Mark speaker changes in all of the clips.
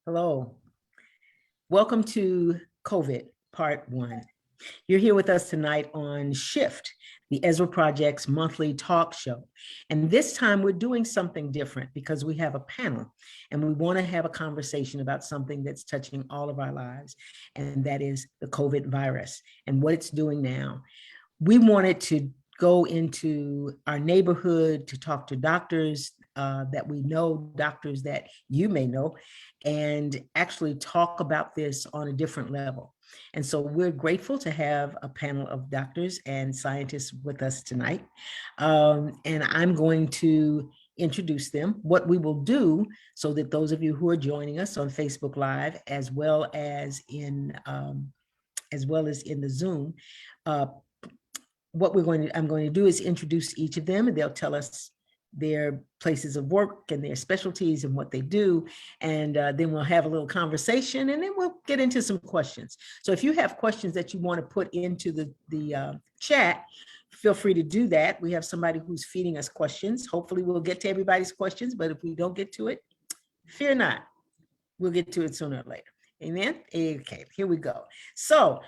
Speaker 1: Hello. Welcome to COVID-Part 1. You're here with us tonight on Shift, the Ezra Project's monthly talk show. And this time we're doing something different because we have a panel and we want to have a conversation about something that's touching all of our lives, and that is the COVID virus and what it's doing now. We wanted to go into our neighborhood to talk to doctors that we know, doctors that you may know, and actually talk about this on a different level. And so we're grateful to have a panel of doctors and scientists with us tonight. And I'm going to introduce them. What we will do, so that those of you who are joining us on Facebook Live, as well as in the Zoom, what I'm going to do is introduce each of them, and they'll tell us their places of work and their specialties and what they do. And then we'll have a little conversation, and then we'll get into some questions. So if you have questions that you want to put into the chat, feel free to do that. We have somebody who's feeding us questions. Hopefully we'll get to everybody's questions, but if we don't get to it, fear not. We'll get to it sooner or later. Amen. Okay, here we go. So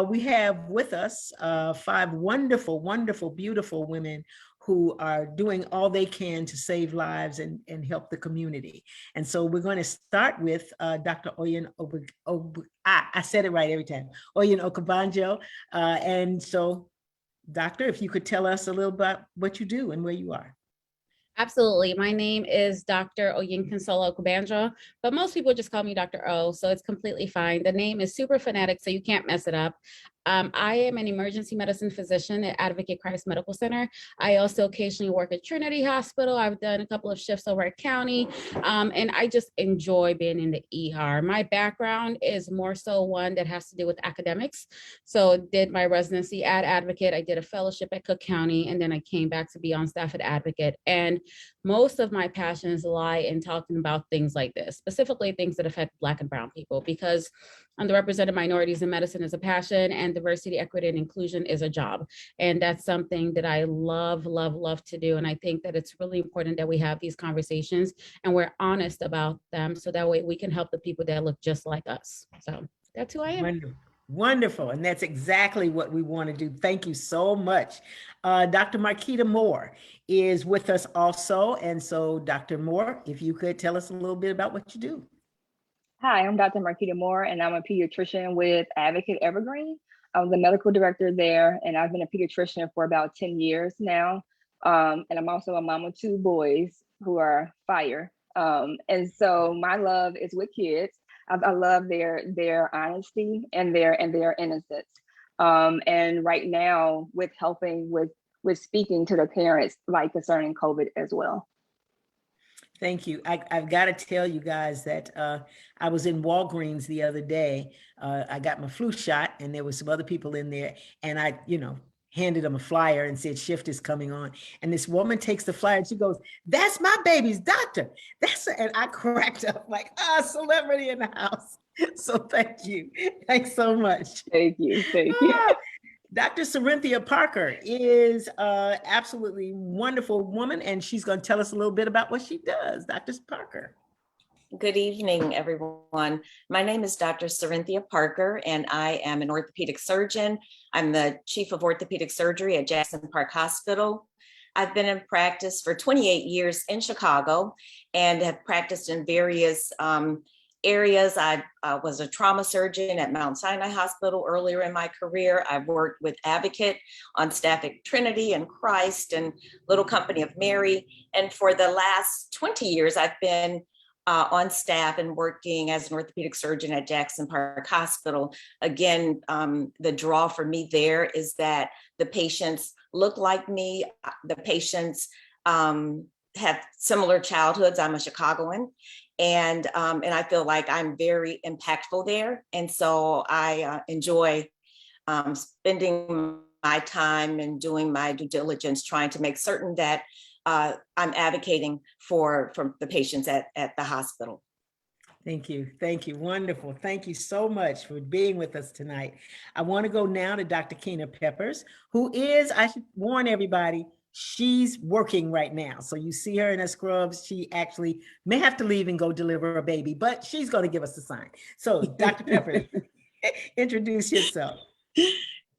Speaker 1: we have with us 5 wonderful, wonderful, beautiful women who are doing all they can to save lives and help the community. And so we're going to start with Dr. Oyin, I said it right every time, Oyin Okubanjo. And so, Doctor, if you could tell us a little about what you do and where you are.
Speaker 2: Absolutely. My name is Dr. Oyin Okubanjo, but most people just call me Dr. O, so it's completely fine. The name is super phonetic, so you can't mess it up. I am an emergency medicine physician at Advocate Christ Medical Center. I also occasionally work at Trinity Hospital. I've done a couple of shifts over at County, and I just enjoy being in the ER. My background is more so one that has to do with academics. So did my residency at Advocate. I did a fellowship at Cook County, and then I came back to be on staff at Advocate. And most of my passions lie in talking about things like this, specifically things that affect Black and Brown people, because underrepresented minorities in medicine is a passion, and diversity, equity, and inclusion is a job. And that's something that I love, love, love to do. And I think that it's really important that we have these conversations and we're honest about them, so that way we can help the people that look just like us. So that's who I am.
Speaker 1: Wonderful. Wonderful. And that's exactly what we want to do. Thank you so much. Dr. Marquita Moore is with us also. And so, Dr. Moore, if you could tell us a little bit about what you do.
Speaker 3: Hi, I'm Dr. Marquita Moore, and I'm a pediatrician with Advocate Evergreen. I'm the medical director there, and I've been a pediatrician for about 10 years now. And I'm also a mom of 2 boys who are fire. And so my love is with kids. I love their honesty and their innocence. And right now, with helping with speaking to the parents, like concerning COVID as well.
Speaker 1: Thank you. I've got to tell you guys that I was in Walgreens the other day. I got my flu shot, and there were some other people in there, and I, handed them a flyer and said, shift is coming on. And this woman takes the flyer and she goes, "That's my baby's doctor." And I cracked up like, celebrity in the house. So thank you. Thanks so much.
Speaker 3: Thank you. Thank you.
Speaker 1: Dr. Cyrenthia Parker is an absolutely wonderful woman, and she's going to tell us a little bit about what she does. Dr. Parker.
Speaker 4: Good evening, everyone. My name is Dr. Cyrenthia Parker, and I am an orthopedic surgeon. I'm the chief of orthopedic surgery at Jackson Park Hospital. I've been in practice for 28 years in Chicago and have practiced in various areas. I was a trauma surgeon at Mount Sinai Hospital earlier in my career. I've worked with Advocate on staff at Trinity and Christ and Little Company of Mary. And for the last 20 years, I've been on staff and working as an orthopedic surgeon at Jackson Park Hospital. Again, the draw for me there is that the patients look like me. The patients have similar childhoods. I'm a Chicagoan. And I feel like I'm very impactful there. And so I enjoy spending my time and doing my due diligence, trying to make certain that I'm advocating for the patients at the hospital.
Speaker 1: Thank you. Thank you. Wonderful. Thank you so much for being with us tonight. I want to go now to Dr. Kina Peppers, who is, I should warn everybody, she's working right now. So you see her in her scrubs. She actually may have to leave and go deliver a baby, but she's going to give us a sign. So Dr. Pepper, introduce yourself.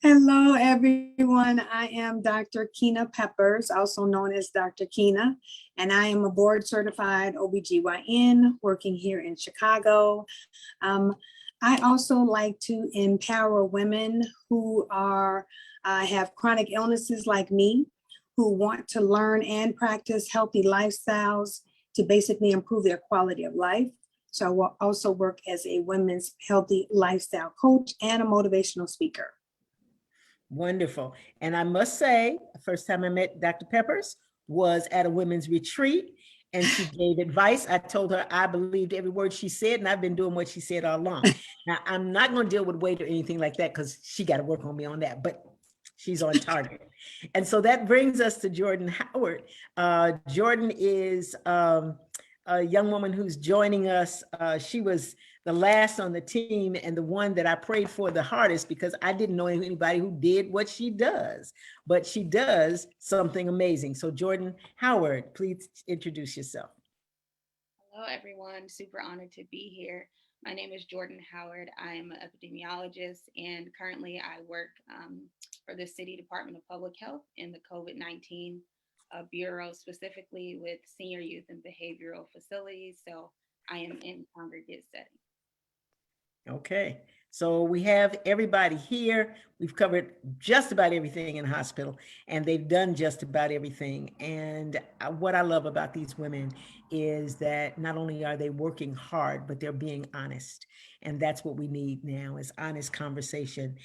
Speaker 5: Hello, everyone. I am Dr. Kina Peppers, also known as Dr. Kina, and I am a board certified OBGYN working here in Chicago. I also like to empower women who have chronic illnesses like me, who want to learn and practice healthy lifestyles to basically improve their quality of life. So I will also work as a women's healthy lifestyle coach and a motivational speaker.
Speaker 1: Wonderful. And I must say, the first time I met Dr. Peppers was at a women's retreat, and she gave advice. I told her I believed every word she said, and I've been doing what she said all along. Now, I'm not going to deal with weight or anything like that because she got to work on me on that, but she's on target. And so that brings us to Jourdan Howard. Jourdan is a young woman who's joining us. She was the last on the team and the one that I prayed for the hardest because I didn't know anybody who did what she does, but she does something amazing. So Jourdan Howard, please introduce yourself.
Speaker 6: Hello, everyone. Super honored to be here. My name is Jourdan Howard. I am an epidemiologist, and currently I work for the City Department of Public Health in the COVID-19 Bureau, specifically with senior youth and behavioral facilities. So I am in congregate setting.
Speaker 1: Okay, so we have everybody here. We've covered just about everything in hospital, and they've done just about everything. And what I love about these women is that not only are they working hard, but they're being honest. And that's what we need now, is honest conversation.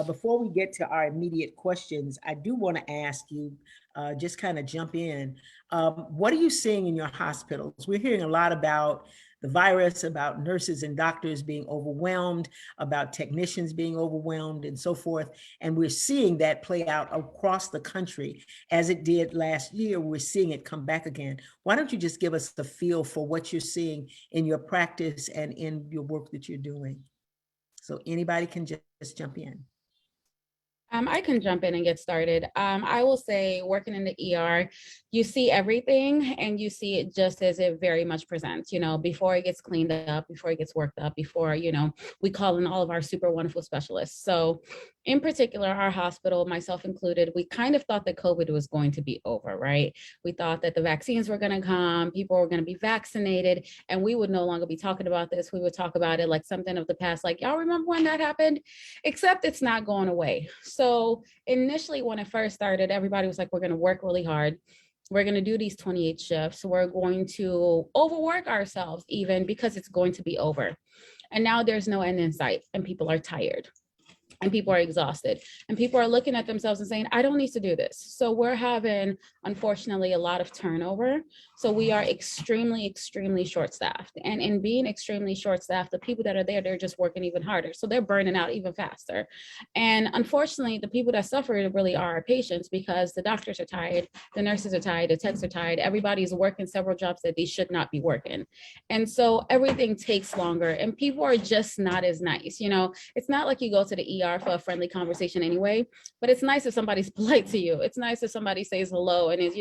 Speaker 1: Before we get to our immediate questions, I do want to ask you, just kind of jump in. What are you seeing in your hospitals? We're hearing a lot about the virus, about nurses and doctors being overwhelmed, about technicians being overwhelmed and so forth. And we're seeing that play out across the country as it did last year. We're seeing it come back again. Why don't you just give us the feel for what you're seeing in your practice and in your work that you're doing? So anybody can just jump in.
Speaker 2: I can jump in and get started. I will say, working in the ER, you see everything and you see it just as it very much presents, before it gets cleaned up, before it gets worked up, before, we call in all of our super wonderful specialists. So in particular, our hospital, myself included, we kind of thought that COVID was going to be over, right? We thought that the vaccines were going to come, people were going to be vaccinated, and we would no longer be talking about this. We would talk about it like something of the past, like, y'all remember when that happened? Except it's not going away. So initially, when it first started, everybody was like, we're going to work really hard. We're going to do these 28 shifts. We're going to overwork ourselves even because it's going to be over. And now there's no end in sight and people are tired. And people are exhausted and people are looking at themselves and saying, I don't need to do this. So we're having, unfortunately, a lot of turnover. So we are extremely, extremely short-staffed. And in being extremely short-staffed, the people that are there, they're just working even harder. So they're burning out even faster. And unfortunately, the people that suffer really are our patients because the doctors are tired, the nurses are tired, the techs are tired. Everybody's working several jobs that they should not be working. And so everything takes longer and people are just not as nice. It's not like you go to the ER for a friendly conversation anyway, but it's nice if somebody's polite to you. It's nice if somebody says hello and is,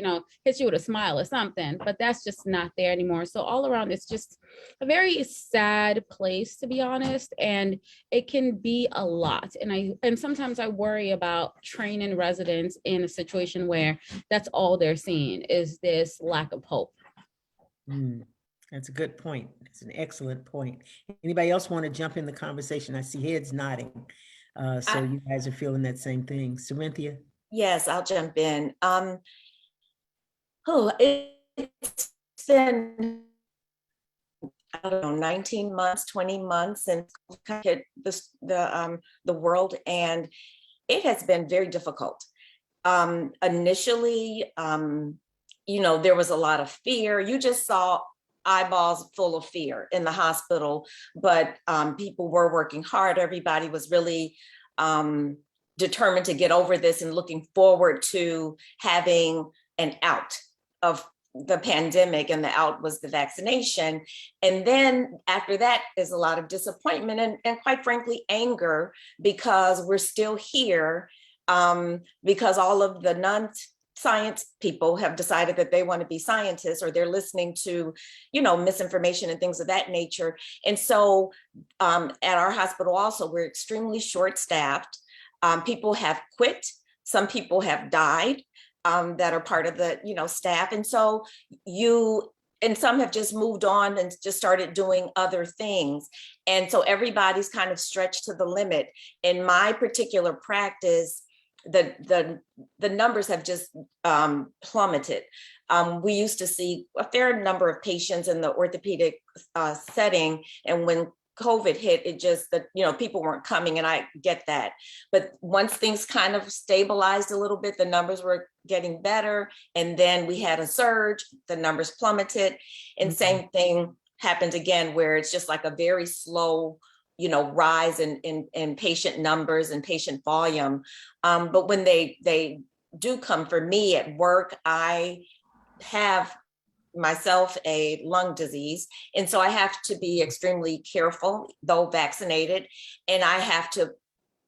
Speaker 2: hits you with a smile or something, but that's just not there anymore. So all around, it's just a very sad place, to be honest, and it can be a lot. And sometimes I worry about training residents in a situation where that's all they're seeing is this lack of hope.
Speaker 1: That's a good point. It's an excellent point. Anybody else want to jump in the conversation? I see heads nodding. So you guys are feeling that same thing. Cyrenthia?
Speaker 4: Yes, I'll jump in. It's been, I don't know, 19 months, 20 months since hit the world, and it has been very difficult. Initially, there was a lot of fear. You just saw eyeballs full of fear in the hospital, but people were working hard. Everybody was really determined to get over this and looking forward to having an out of the pandemic, and the out was the vaccination. And then after that is a lot of disappointment and quite frankly, anger, because we're still here, because all of the science people have decided that they want to be scientists, or they're listening to, misinformation and things of that nature. And so at our hospital also, we're extremely short-staffed. People have quit. Some people have died that are part of the, staff. And so and some have just moved on and just started doing other things. And so everybody's kind of stretched to the limit. In my particular practice, the numbers have just plummeted. We used to see a fair number of patients in the orthopedic setting, and when COVID hit, it just that, people weren't coming, and I get that. But once things kind of stabilized a little bit, the numbers were getting better. And then we had a surge, the numbers plummeted. And same thing happened again, where it's just like a very slow, rise in patient numbers and patient volume. But when they do come for me at work, I have myself a lung disease. And so I have to be extremely careful, though vaccinated. And I have to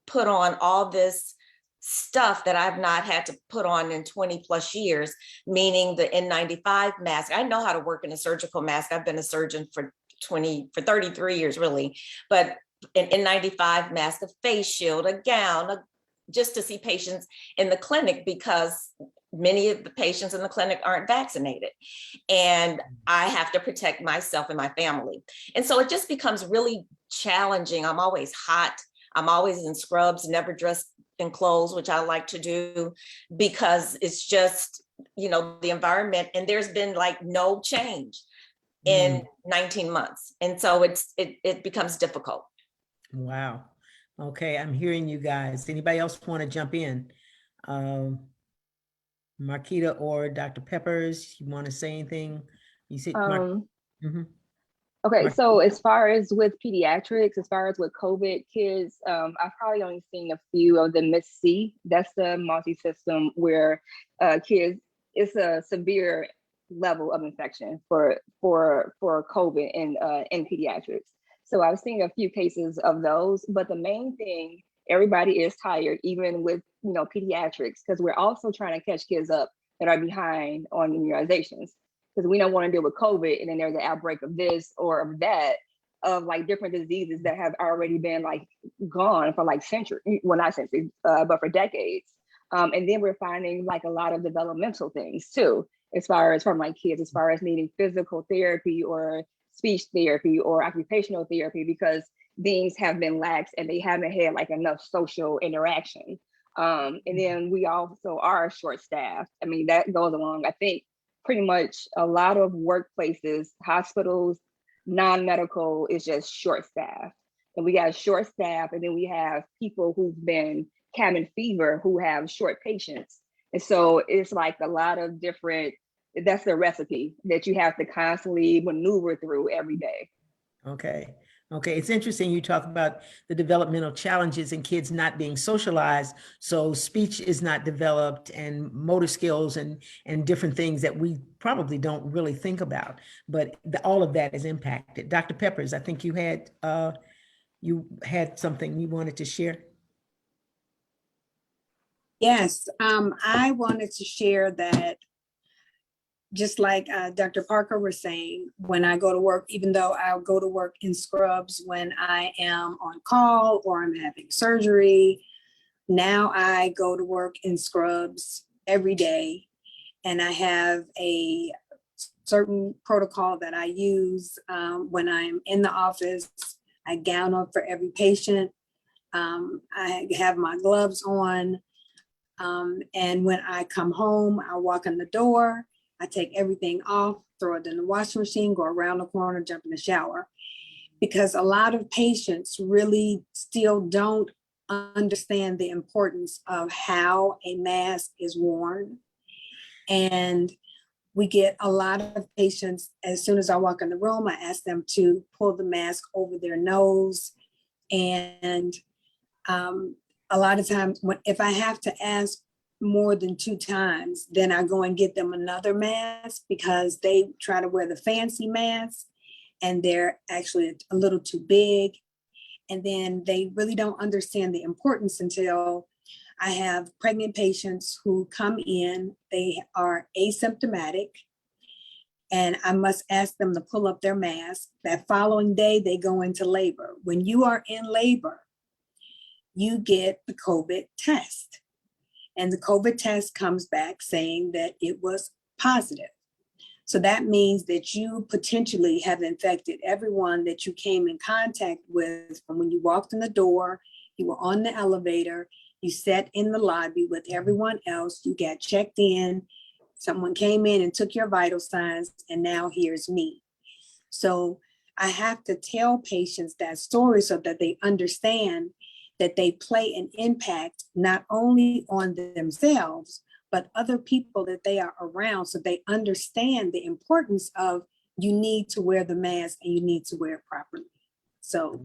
Speaker 4: put on all this stuff that I've not had to put on in 20 plus years, meaning the N95 mask. I know how to work in a surgical mask. I've been a surgeon for 33 years, really. But an N95 mask, a face shield, a gown, just to see patients in the clinic, because many of the patients in the clinic aren't vaccinated, and I have to protect myself and my family. And so it just becomes really challenging. I'm always hot. I'm always in scrubs, never dressed in clothes, which I like to do, because it's just, the environment, and there's been like no change in 19 months. And so it becomes difficult.
Speaker 1: Wow. Okay, I'm hearing you guys. Anybody else want to jump in? Marquita or Dr. Peppers, you want to say anything? You said,
Speaker 3: Okay, so as far as with pediatrics, as far as with COVID kids, I've probably only seen a few of the Miss C. That's the multi-system where kids, it's a severe level of infection for COVID in pediatrics. So I've seen a few cases of those, but the main thing, everybody is tired, even with pediatrics, because we're also trying to catch kids up that are behind on immunizations, because we don't want to deal with COVID and then there's an outbreak of this or of that, of like different diseases that have already been like gone for like centuries, well not centuries, but for decades. And then we're finding like a lot of developmental things too, as far as from like kids, as far as needing physical therapy or speech therapy or occupational therapy, because things have been lax and they haven't had like enough social interaction. And then we also are short-staffed. I mean, that goes along, I think, pretty much a lot of workplaces, hospitals, non-medical is just short-staffed. And we got short-staff, and then we have people who've been cabin fever who have short patience. And so it's like a lot of different, that's the recipe that you have to constantly maneuver through every day.
Speaker 1: Okay. Okay, it's interesting you talk about the developmental challenges in kids not being socialized. So speech is not developed, and motor skills and different things that we probably don't really think about, but all of that is impacted. Dr. Peppers, I think you had something you wanted to share.
Speaker 5: Yes, I wanted to share that, just like Dr. Parker was saying, when I go to work, even though I'll go to work in scrubs when I am on call or I'm having surgery, now I go to work in scrubs every day. And I have a certain protocol that I use when I'm in the office. I gown up for every patient. I have my gloves on. And when I come home, I walk in the door, I take everything off, throw it in the washing machine, go around the corner, jump in the shower. Because a lot of patients really still don't understand the importance of how a mask is worn. And we get a lot of patients, as soon as I walk in the room, I ask them to pull the mask over their nose. And a lot of times, if I have to ask more than 2 times, then I go and get them another mask, because they try to wear the fancy mask and they're actually a little too big. And then they really don't understand the importance until I have pregnant patients who come in, they are asymptomatic, and I must ask them to pull up their mask. That following day, they go into labor. When you are in labor, you get the COVID test. And the COVID test comes back saying that it was positive. So that means that you potentially have infected everyone that you came in contact with from when you walked in the door, you were on the elevator, you sat in the lobby with everyone else, you got checked in, someone came in and took your vital signs, and now here's me. So I have to tell patients that story so that they understand that they play an impact not only on themselves, but other people that they are around, so they understand the importance of you need to wear the mask and you need to wear it properly. So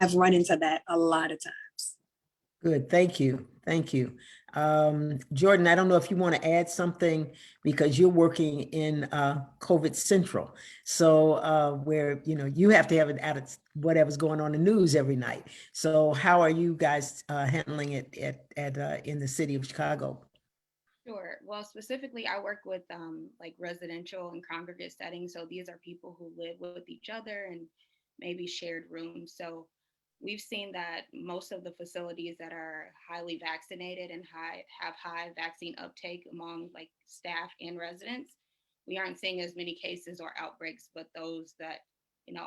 Speaker 5: I've run into that a lot of times.
Speaker 1: Good, thank you, thank you. Jourdan, I don't know if you want to add something because you're working in COVID Central. So where, you have to have it out of whatever's going on in the news every night. So how are you guys handling it in the city of Chicago?
Speaker 6: Sure. Well, specifically, I work with like residential and congregate settings. So these are people who live with each other and maybe shared rooms. So we've seen that most of the facilities that are highly vaccinated and have high vaccine uptake among like staff and residents, we aren't seeing as many cases or outbreaks. But those that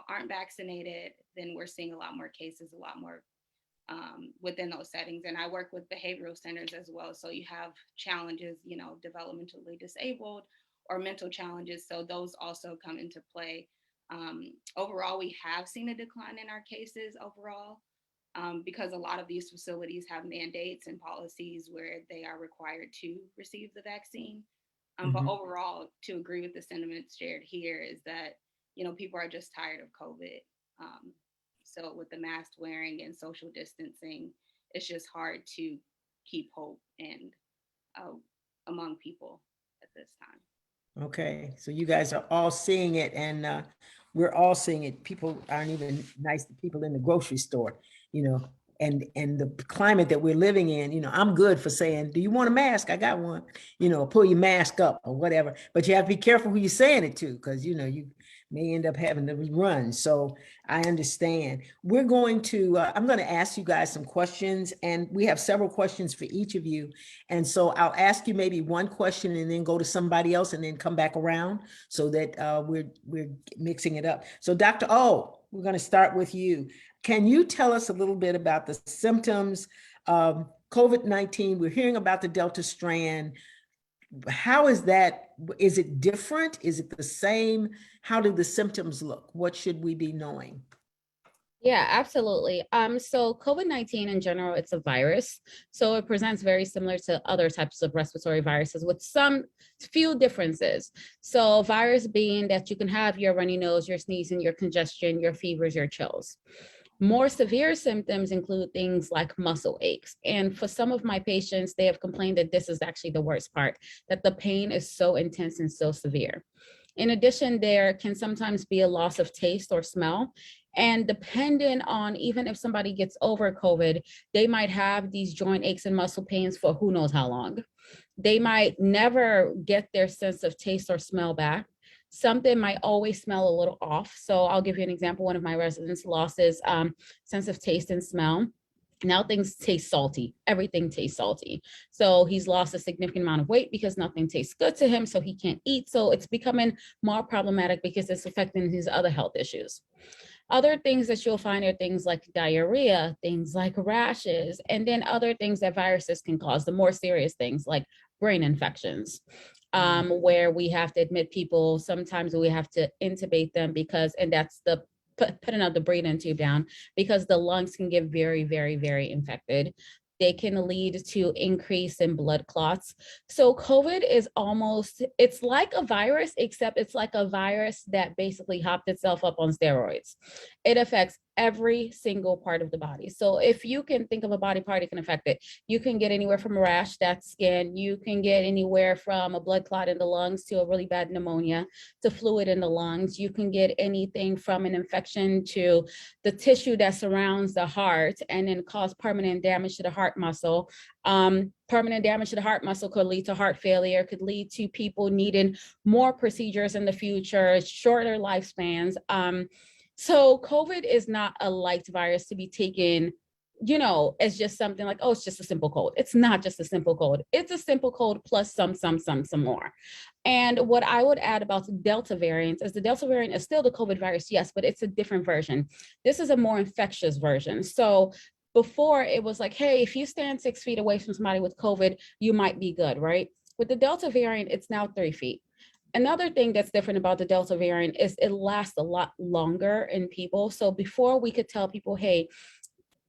Speaker 6: aren't vaccinated, then we're seeing a lot more cases, a lot more within those settings. And I work with behavioral centers as well. So you have challenges, developmentally disabled or mental challenges. So those also come into play. Overall, we have seen a decline in our cases overall because a lot of these facilities have mandates and policies where they are required to receive the vaccine. But overall, to agree with the sentiments shared here is that, people are just tired of COVID. So with the mask wearing and social distancing, it's just hard to keep hope and among people at this time.
Speaker 1: Okay, so you guys are all seeing it, and we're all seeing it. People aren't even nice to people in the grocery store, and the climate that we're living in, I'm good for saying, do you want a mask? I got one, pull your mask up or whatever, but you have to be careful who you're saying it to, because, you may end up having to run. So I understand. I'm going to ask you guys some questions, and we have several questions for each of you. And so I'll ask you maybe one question and then go to somebody else and then come back around so that we're mixing it up. So Dr. O, we're going to start with you. Can you tell us a little bit about the symptoms of COVID-19? We're hearing about the Delta strand. How is that? Is it different? Is it the same? How do the symptoms look? What should we be knowing?
Speaker 2: Yeah, absolutely. So COVID-19 in general, it's a virus. So it presents very similar to other types of respiratory viruses with some few differences. So virus being that you can have your runny nose, your sneezing, your congestion, your fevers, your chills. More severe symptoms include things like muscle aches. And for some of my patients, they have complained that this is actually the worst part, that the pain is so intense and so severe. In addition, there can sometimes be a loss of taste or smell. And depending on even if somebody gets over COVID, they might have these joint aches and muscle pains for who knows how long. They might never get their sense of taste or smell back. Something might always smell a little off. So I'll give you an example. One of my residents lost his sense of taste and smell. Now things taste salty. Everything tastes salty. So he's lost a significant amount of weight because nothing tastes good to him, so he can't eat. So it's becoming more problematic because it's affecting his other health issues. Other things that you'll find are things like diarrhea, things like rashes, and then other things that viruses can cause, the more serious things like brain infections. Where we have to admit people, sometimes we have to intubate them because, and that's the putting out the breathing tube down, because the lungs can get very, very, very infected. They can lead to increase in blood clots. So COVID is it's like a virus, except it's like a virus that basically hopped itself up on steroids. It affects every single part of the body. So if you can think of a body part, it can affect it. You can get anywhere from a rash, that's skin. You can get anywhere from a blood clot in the lungs to a really bad pneumonia to fluid in the lungs. You can get anything from an infection to the tissue that surrounds the heart and then cause permanent damage to the heart muscle. Permanent damage to the heart muscle could lead to heart failure, could lead to people needing more procedures in the future, shorter lifespans. So COVID is not a light virus to be taken, you know, as just something like, oh, it's just a simple cold. It's not just a simple cold. It's a simple cold plus some more. And what I would add about the Delta variant is the Delta variant is still the COVID virus, yes, but it's a different version. This is a more infectious version. So before it was like, hey, if you stand 6 feet away from somebody with COVID, you might be good, right? With the Delta variant, it's now 3 feet. Another thing that's different about the Delta variant is it lasts a lot longer in people. So before we could tell people, hey,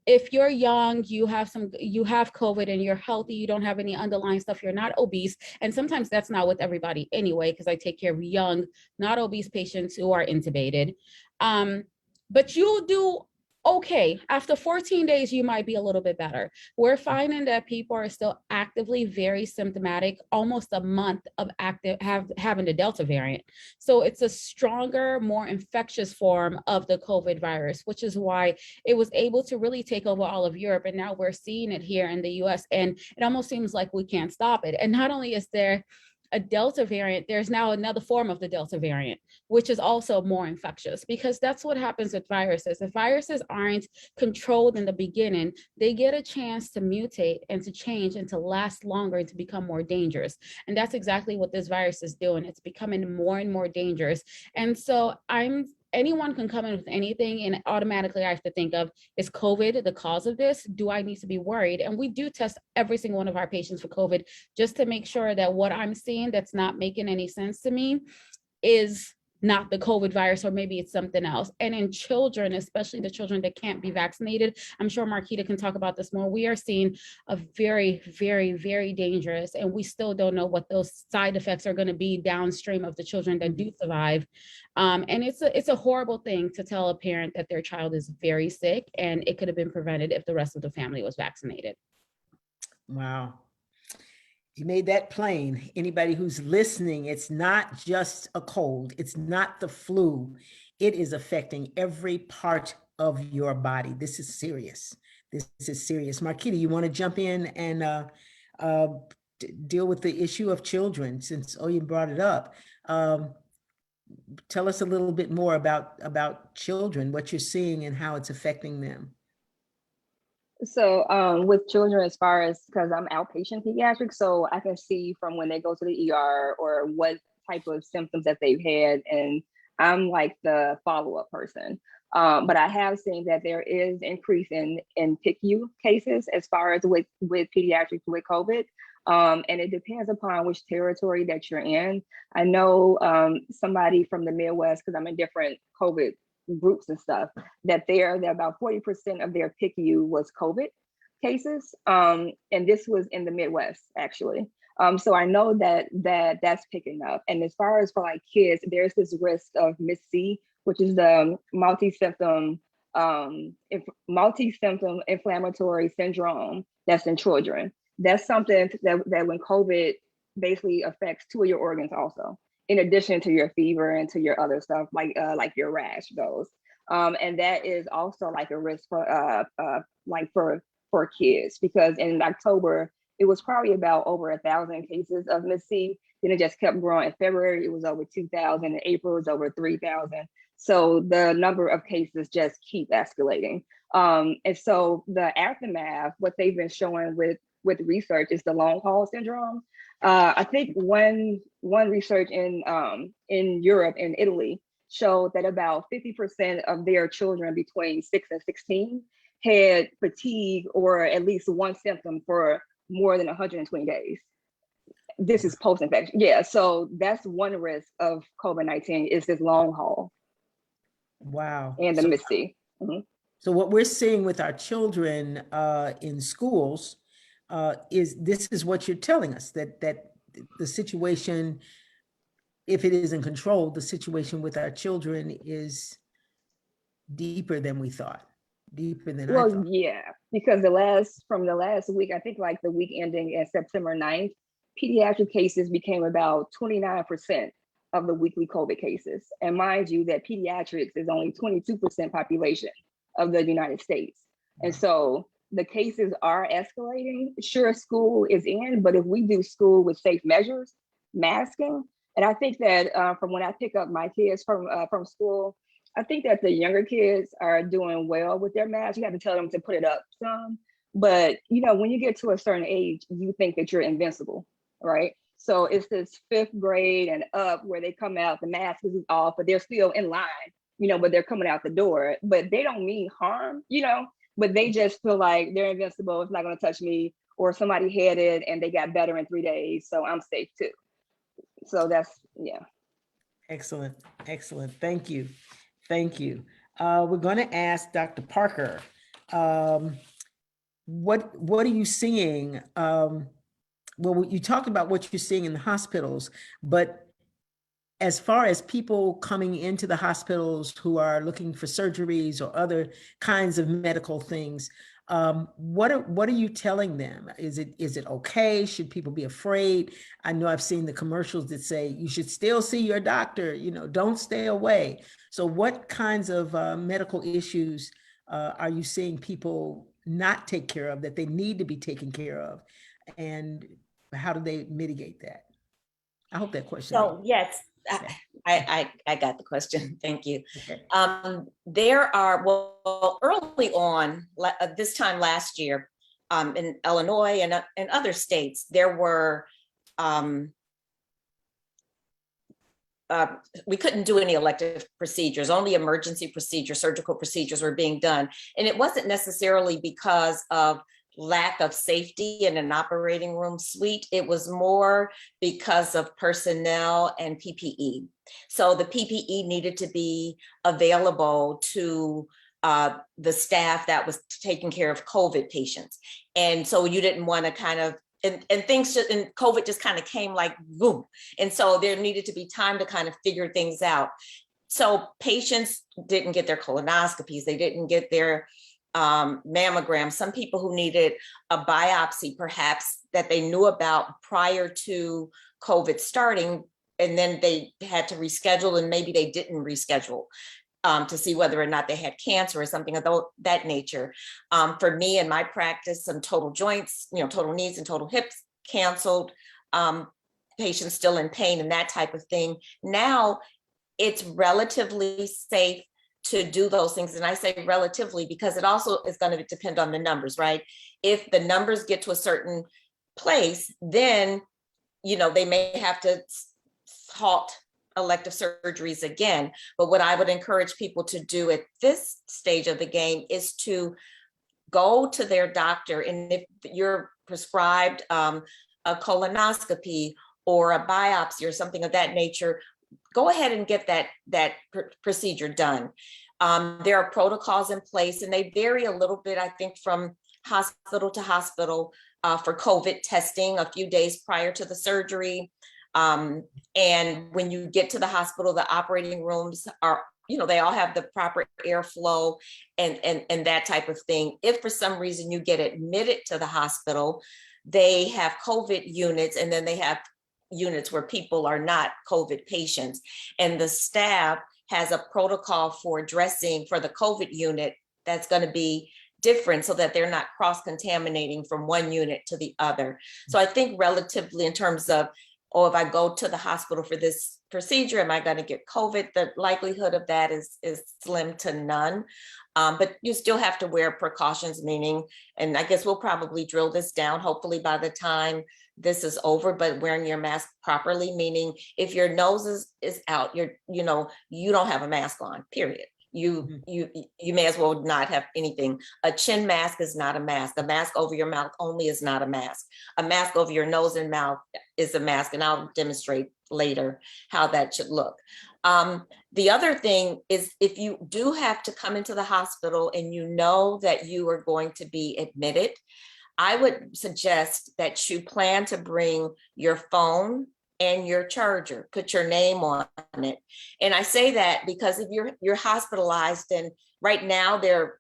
Speaker 2: if you're young, you have COVID and you're healthy, you don't have any underlying stuff, you're not obese. And sometimes that's not with everybody anyway, because I take care of young, not obese patients who are intubated. But you'll do okay. After 14 days, you might be a little bit better. We're finding that people are still actively very symptomatic, almost a month of having the Delta variant. So it's a stronger, more infectious form of the COVID virus, which is why it was able to really take over all of Europe. And now we're seeing it here in the US, and it almost seems like we can't stop it. And not only is there a Delta variant, there's now another form of the Delta variant, which is also more infectious, because that's what happens with viruses. If viruses aren't controlled in the beginning, they get a chance to mutate and to change and to last longer and to become more dangerous. And that's exactly what this virus is doing. It's becoming more and more dangerous. And so anyone can come in with anything, and automatically I have to think of, is COVID the cause of this? Do I need to be worried? And we do test every single one of our patients for COVID, just to make sure that what I'm seeing that's not making any sense to me is not the COVID virus, or maybe it's something else. And in children, especially the children that can't be vaccinated, I'm sure Marquita can talk about this more, we are seeing a very, very, very dangerous, and we still don't know what those side effects are going to be downstream of the children that do survive. And it's a horrible thing to tell a parent that their child is very sick, and it could have been prevented if the rest of the family was vaccinated.
Speaker 1: Wow. You made that plain. Anybody who's listening, it's not just a cold. It's not the flu. It is affecting every part of your body. This is serious. This is serious. Marquita, you want to jump in and deal with the issue of children, since Oyin brought it up. Tell us a little bit more about children, what you're seeing and how it's affecting them.
Speaker 3: So with children, as far as, because I'm outpatient pediatric, so I can see from when they go to the ER or what type of symptoms that they've had, and I'm like the follow-up person. But I have seen that there is increase in PICU cases as far as with pediatrics with COVID. And it depends upon which territory that you're in. I know somebody from the Midwest, because I'm in different COVID groups and stuff, that they're about 40% of their PICU was COVID cases. And this was in the Midwest, actually. So I know that's picking up. And as far as for like kids, there's this risk of MIS-C, which is the multi-symptom inflammatory syndrome that's in children. That's something that when COVID basically affects 2 of your organs also, in addition to your fever and to your other stuff, like your rash goes. And that is also like a risk for kids, because in October, it was probably about over 1,000 cases of MIS-C. Then it just kept growing. In February, it was over 2,000. In April, it was over 3,000. So the number of cases just keep escalating. And so the aftermath, what they've been showing with research, is the long haul syndrome. I think one research in Europe, in Italy, showed that about 50% of their children between 6 and 16 had fatigue or at least one symptom for more than 120 days. This is post-infection. Yeah, so that's one risk of COVID-19, is this long haul.
Speaker 1: Wow.
Speaker 3: And the MIS-C. Mm-hmm.
Speaker 1: So what we're seeing with our children in schools is what you're telling us, that the situation, if it isn't controlled, the situation with our children is deeper than we thought, deeper than I
Speaker 3: Well,
Speaker 1: thought.
Speaker 3: yeah, because from the last week, I think like the week ending at September 9th, pediatric cases became about 29% of the weekly COVID cases. And mind you, that pediatrics is only 22% population of the United States. And so the cases are escalating. Sure, school is in, but if we do school with safe measures, masking, and I think that from when I pick up my kids from school, I think that the younger kids are doing well with their masks. You have to tell them to put it up some, but when you get to a certain age, you think that you're invincible, right? So it's this 5th grade and up where they come out, the mask is off, but they're still in line, but they're coming out the door, but they don't mean harm, but they just feel like they're invincible. It's not going to touch me, or somebody had it and they got better in 3 days, so I'm safe too. So that's, yeah.
Speaker 1: Excellent, excellent. Thank you. Thank you. We're going to ask Dr. Parker, what are you seeing? Well, you talked about what you're seeing in the hospitals, but as far as people coming into the hospitals who are looking for surgeries or other kinds of medical things, what are you telling them? Is it okay? Should people be afraid? I know I've seen the commercials that say you should still see your doctor, don't stay away. So what kinds of medical issues are you seeing people not take care of that they need to be taken care of? And how do they mitigate that? I hope that question.
Speaker 4: So yes, I got the question. Thank you.
Speaker 1: Okay.
Speaker 4: There are, well, early on, this time last year, in Illinois and other states, there were, we couldn't do any elective procedures, only emergency procedures, surgical procedures were being done. And it wasn't necessarily because of lack of safety in an operating room suite. It was more because of personnel and PPE. So the PPE needed to be available to the staff that was taking care of COVID patients. And so you didn't want to kind of, and COVID just kind of came like boom. And so there needed to be time to kind of figure things out. So patients didn't get their colonoscopies, they didn't get their mammogram. Some people who needed a biopsy, perhaps that they knew about prior to COVID starting, and then they had to reschedule, and maybe they didn't reschedule to see whether or not they had cancer or something of that nature. For me in my practice, some total joints, total knees and total hips canceled, patients still in pain and that type of thing. Now it's relatively safe to do those things. And I say relatively because it also is going to depend on the numbers, right? If the numbers get to a certain place, then, they may have to halt elective surgeries again. But what I would encourage people to do at this stage of the game is to go to their doctor. And if you're prescribed a colonoscopy or a biopsy or something of that nature, go ahead and get that procedure done. There are protocols in place, and they vary a little bit, I think, from hospital to hospital for COVID testing a few days prior to the surgery. And when you get to the hospital, the operating rooms are, they all have the proper airflow and that type of thing. If for some reason you get admitted to the hospital, they have COVID units, and then they have units where people are not COVID patients, and the staff has a protocol for dressing for the COVID unit that's going to be different so that they're not cross-contaminating from one unit to the other. So I think relatively in terms of, if I go to the hospital for this procedure, am I going to get COVID? The likelihood of that is slim to none. But you still have to wear precautions, meaning, and I guess we'll probably drill this down, hopefully by the time this is over, but wearing your mask properly, meaning if your nose is out, you don't have a mask on, period. You may as well not have anything. A chin mask is not a mask. A mask over your mouth only is not a mask. A mask over your nose and mouth is a mask, and I'll demonstrate later how that should look. The other thing is, if you do have to come into the hospital and you know that you are going to be admitted, I would suggest that you plan to bring your phone and your charger. Put your name on it. And I say that because if you're hospitalized, and right now they're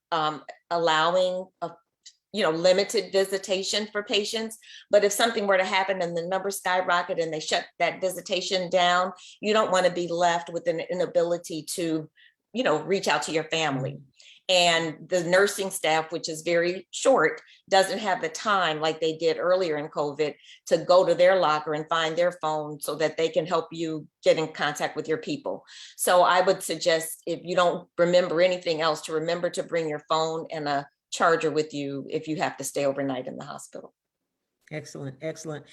Speaker 4: allowing a limited visitation for patients. But if something were to happen and the numbers skyrocket and they shut that visitation down, you don't want to be left with an inability to, reach out to your family. And the nursing staff, which is very short, doesn't have the time like they did earlier in COVID to go to their locker and find their phone so that they can help you get in contact with your people. So I would suggest, if you don't remember anything else, to remember to bring your phone and a charger with you if you have to stay overnight in the hospital.
Speaker 1: Excellent, excellent.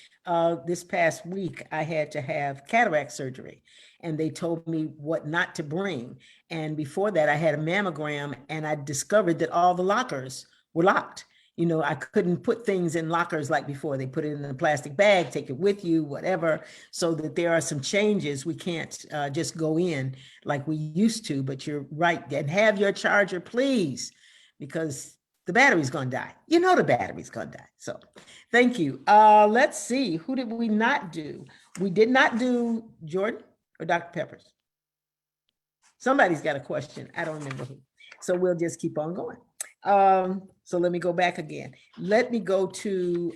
Speaker 1: This past week, I had to have cataract surgery, and they told me what not to bring. And before that, I had a mammogram, and I discovered that all the lockers were locked. I couldn't put things in lockers like before. They put it in a plastic bag, take it with you, whatever, so that there are some changes. We can't just go in like we used to, but you're right. And have your charger, please, because the battery's gonna die. The battery's gonna die. So thank you. Let's see, who did we not do? We did not do Jourdan or Dr. Peppers. Somebody's got a question. I don't remember who. So we'll just keep on going. So let me go back again. Let me go to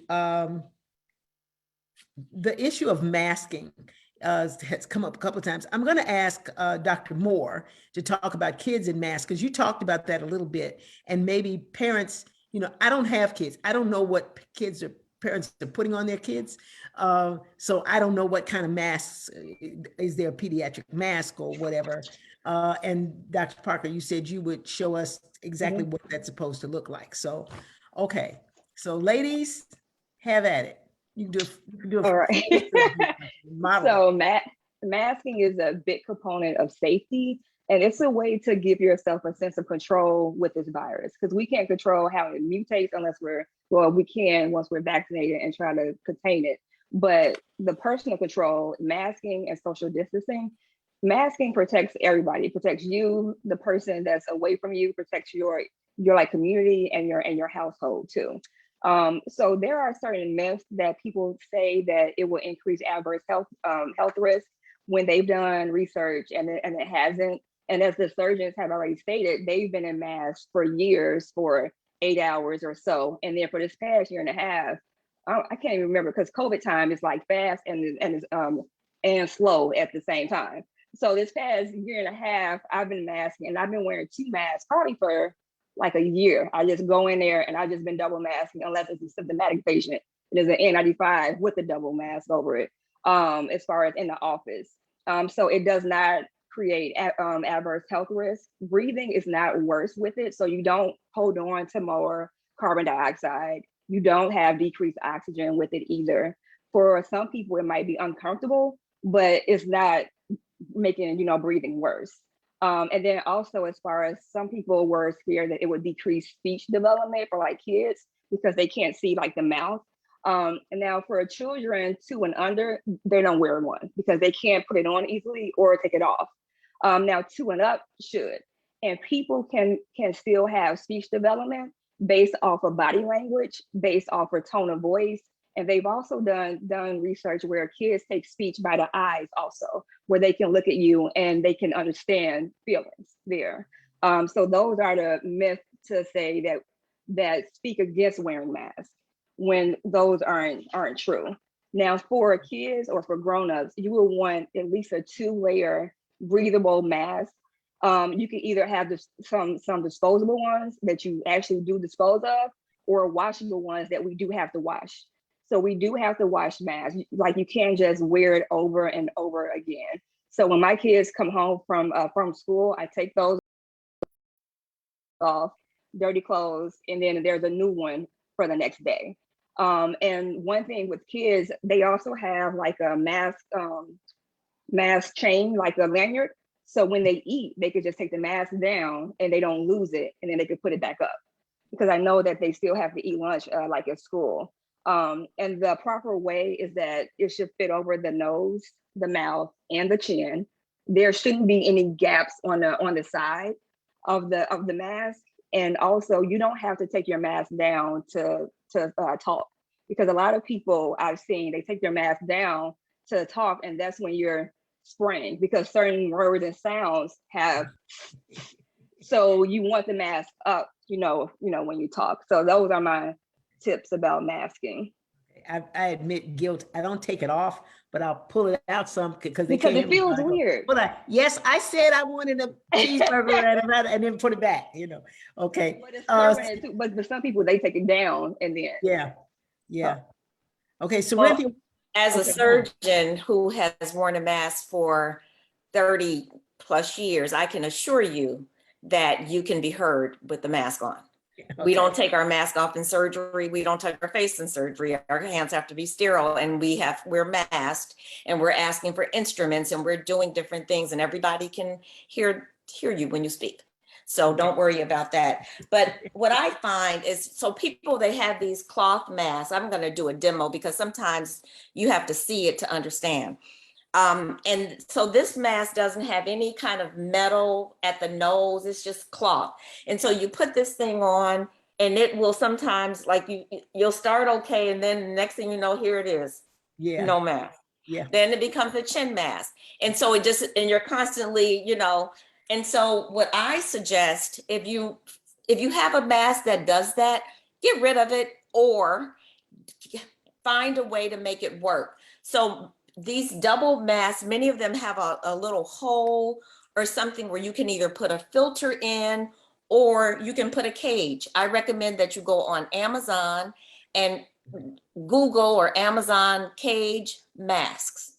Speaker 1: the issue of masking. Has come up a couple of times. I'm going to ask Dr. Moore to talk about kids in masks, because you talked about that a little bit, and maybe parents, I don't have kids. I don't know what parents are putting on their kids. So I don't know what kind of masks. Is there a pediatric mask or whatever? And Dr. Parker, you said you would show us exactly what that's supposed to look like. So, okay. So ladies, have at it. You can do
Speaker 3: All right. So masking is a big component of safety, and it's a way to give yourself a sense of control with this virus, because we can't control how it mutates unless we can once we're vaccinated and try to contain it. But the personal control, masking and social distancing, masking protects everybody. It protects you, the person that's away from you, protects your like community and your household too. So there are certain myths that people say that it will increase adverse health risk when they've done research, and it hasn't. And as the surgeons have already stated, they've been in masks for years, for 8 hours or so. And then for this past year and a half, I can't even remember, because COVID time is like fast and slow at the same time. So this past year and a half, I've been masking, and I've been wearing 2 masks probably for like a year. I just go in there and I just been double masking, unless it's a symptomatic patient. There's an N95 with a double mask over it, as far as in the office. So it does not create adverse health risk. Breathing is not worse with it. So you don't hold on to more carbon dioxide. You don't have decreased oxygen with it either. For some people, it might be uncomfortable, but it's not making, breathing worse. And then also, as far as some people were scared that it would decrease speech development for like kids, because they can't see like the mouth. And now for children 2 and under, they don't wear one because they can't put it on easily or take it off. Now 2 and up should. And people can still have speech development based off of body language, based off of tone of voice. And they've also done research where kids take speech by the eyes also, where they can look at you and they can understand feelings there. So those are the myths to say that speak against wearing masks, when those aren't true. Now for kids or for grown-ups, you will want at least a 2-layer breathable mask. You can either have some disposable ones that you actually do dispose of, or washable ones that we do have to wash. So we do have to wash masks. Like, you can't just wear it over and over again. So when my kids come home from school, I take those off, dirty clothes, and then there's a new one for the next day. And one thing with kids, they also have like a mask chain, like a lanyard. So when they eat, they could just take the mask down and they don't lose it, and then they could put it back up. Because I know that they still have to eat lunch like at school. And the proper way is that it should fit over the nose, the mouth, and the chin. There shouldn't be any gaps on the side of the mask. And also, you don't have to take your mask down to talk, because a lot of people I've seen, they take their mask down to talk, and that's when you're spraying, because certain words and sounds have, so you want the mask up, when you talk. So those are my tips about masking.
Speaker 1: I admit guilt. I don't take it off, but I'll pull it out some because they
Speaker 3: Because
Speaker 1: can't
Speaker 3: it feels
Speaker 1: hear me.
Speaker 3: weird.
Speaker 1: But yes, I said I wanted a cheeseburger and then put it back, Okay.
Speaker 3: But it's permanent too. But some people, they take it down and then.
Speaker 1: Yeah. Okay, so
Speaker 4: Well,
Speaker 1: Cyrenthia,
Speaker 4: as a surgeon who has worn a mask for 30 plus years, I can assure you that you can be heard with the mask on. We don't take our mask off in surgery. We don't touch our face in surgery. Our hands have to be sterile, and we're masked, and we're asking for instruments, and we're doing different things, and everybody can hear you when you speak. So don't worry about that. But what I find is, so people, they have these cloth masks. I'm going to do a demo because sometimes you have to see it to understand. And so this mask doesn't have any kind of metal at the nose. It's just cloth. And so you put this thing on, and it will sometimes, like, you'll start okay, and then the next thing you know, here it is.
Speaker 1: Yeah.
Speaker 4: No mask.
Speaker 1: Yeah.
Speaker 4: Then it becomes a chin mask. And so and you're constantly, and so what I suggest, if you have a mask that does that, get rid of it or find a way to make it work. So these double masks, many of them have a little hole or something where you can either put a filter in or you can put a cage. I recommend that you go on Amazon and Google or Amazon cage masks.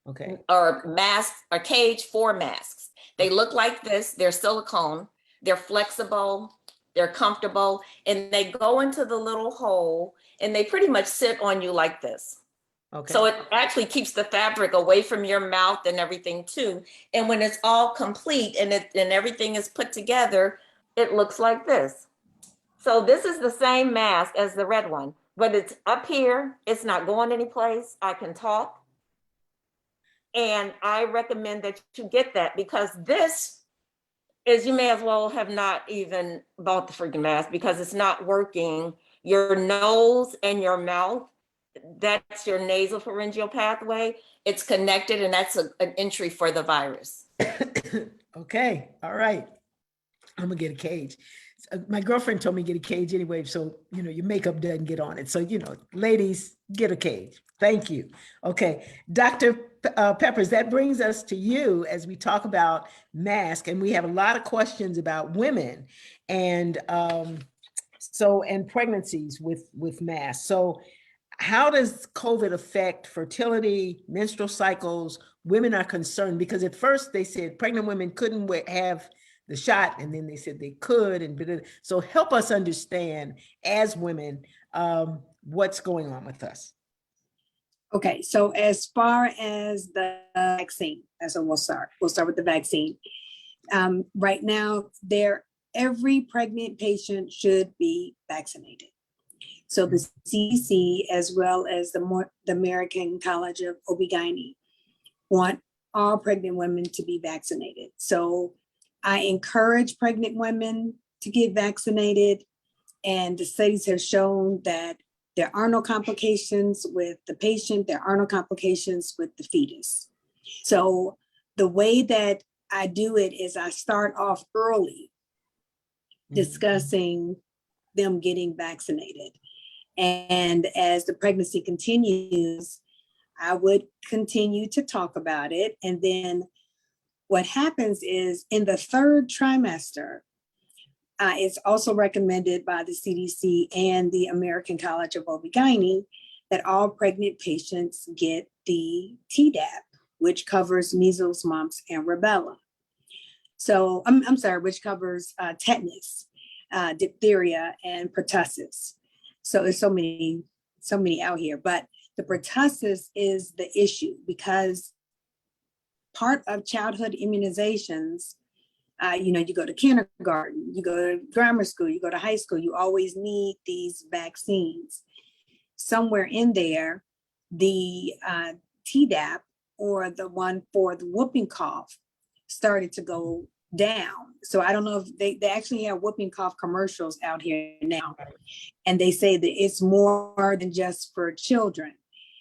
Speaker 1: Okay.
Speaker 4: Or masks, or cage for masks. They look like this. They're silicone. They're flexible. They're comfortable. And they go into the little hole and they pretty much sit on you like this.
Speaker 1: Okay.
Speaker 4: So it actually keeps the fabric away from your mouth and everything too. And when it's all complete and everything is put together, it looks like this. So this is the same mask as the red one, but it's up here. It's not going anyplace. I can talk. And I recommend that you get that, because this is, you may as well have not even bought the freaking mask because it's not working. Your nose and your mouth, that's your nasopharyngeal pathway. It's connected, and that's an entry for the virus.
Speaker 1: Okay. All right. I'm gonna get a cage. My girlfriend told me to get a cage anyway, so your makeup doesn't get on it. So ladies, get a cage. Thank you. Okay, Dr. Peppers, that brings us to you as we talk about masks, and we have a lot of questions about women and and pregnancies with masks. So how does COVID affect fertility, menstrual cycles? Women are concerned because at first they said pregnant women couldn't have the shot, and then they said they could. So help us understand as women what's going on with us.
Speaker 5: Okay, so as far as the vaccine, that's what we'll start. We'll start with the vaccine. Right now, every pregnant patient should be vaccinated. So the CDC, as well as the American College of OB/GYN, want all pregnant women to be vaccinated. So I encourage pregnant women to get vaccinated, and the studies have shown that there are no complications with the patient, there are no complications with the fetus. So the way that I do it is I start off early discussing them getting vaccinated. And as the pregnancy continues, I would continue to talk about it. And then what happens is in the third trimester, it's also recommended by the CDC and the American College of OB/GYN that all pregnant patients get the Tdap, which covers measles, mumps, and rubella. So I'm sorry, which covers tetanus, diphtheria, and pertussis. So there's so many out here, but the pertussis is the issue because part of childhood immunizations, you go to kindergarten, you go to grammar school, you go to high school, you always need these vaccines. Somewhere in there, the Tdap, or the one for the whooping cough, started to go down. So I don't know if they actually have whooping cough commercials out here now. And they say that it's more than just for children.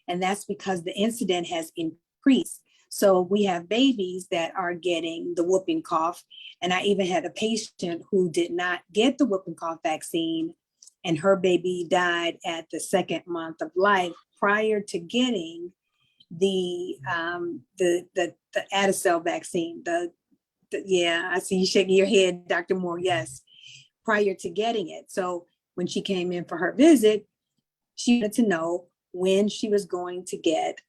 Speaker 5: And that's because the incident has increased. So we have babies that are getting the whooping cough. And I even had a patient who did not get the whooping cough vaccine, and her baby died at the 2nd month of life prior to getting the Adacel vaccine. Yeah, I see you shaking your head, Dr. Moore. Yes, prior to getting it. So when she came in for her visit, she wanted to know when she was going to get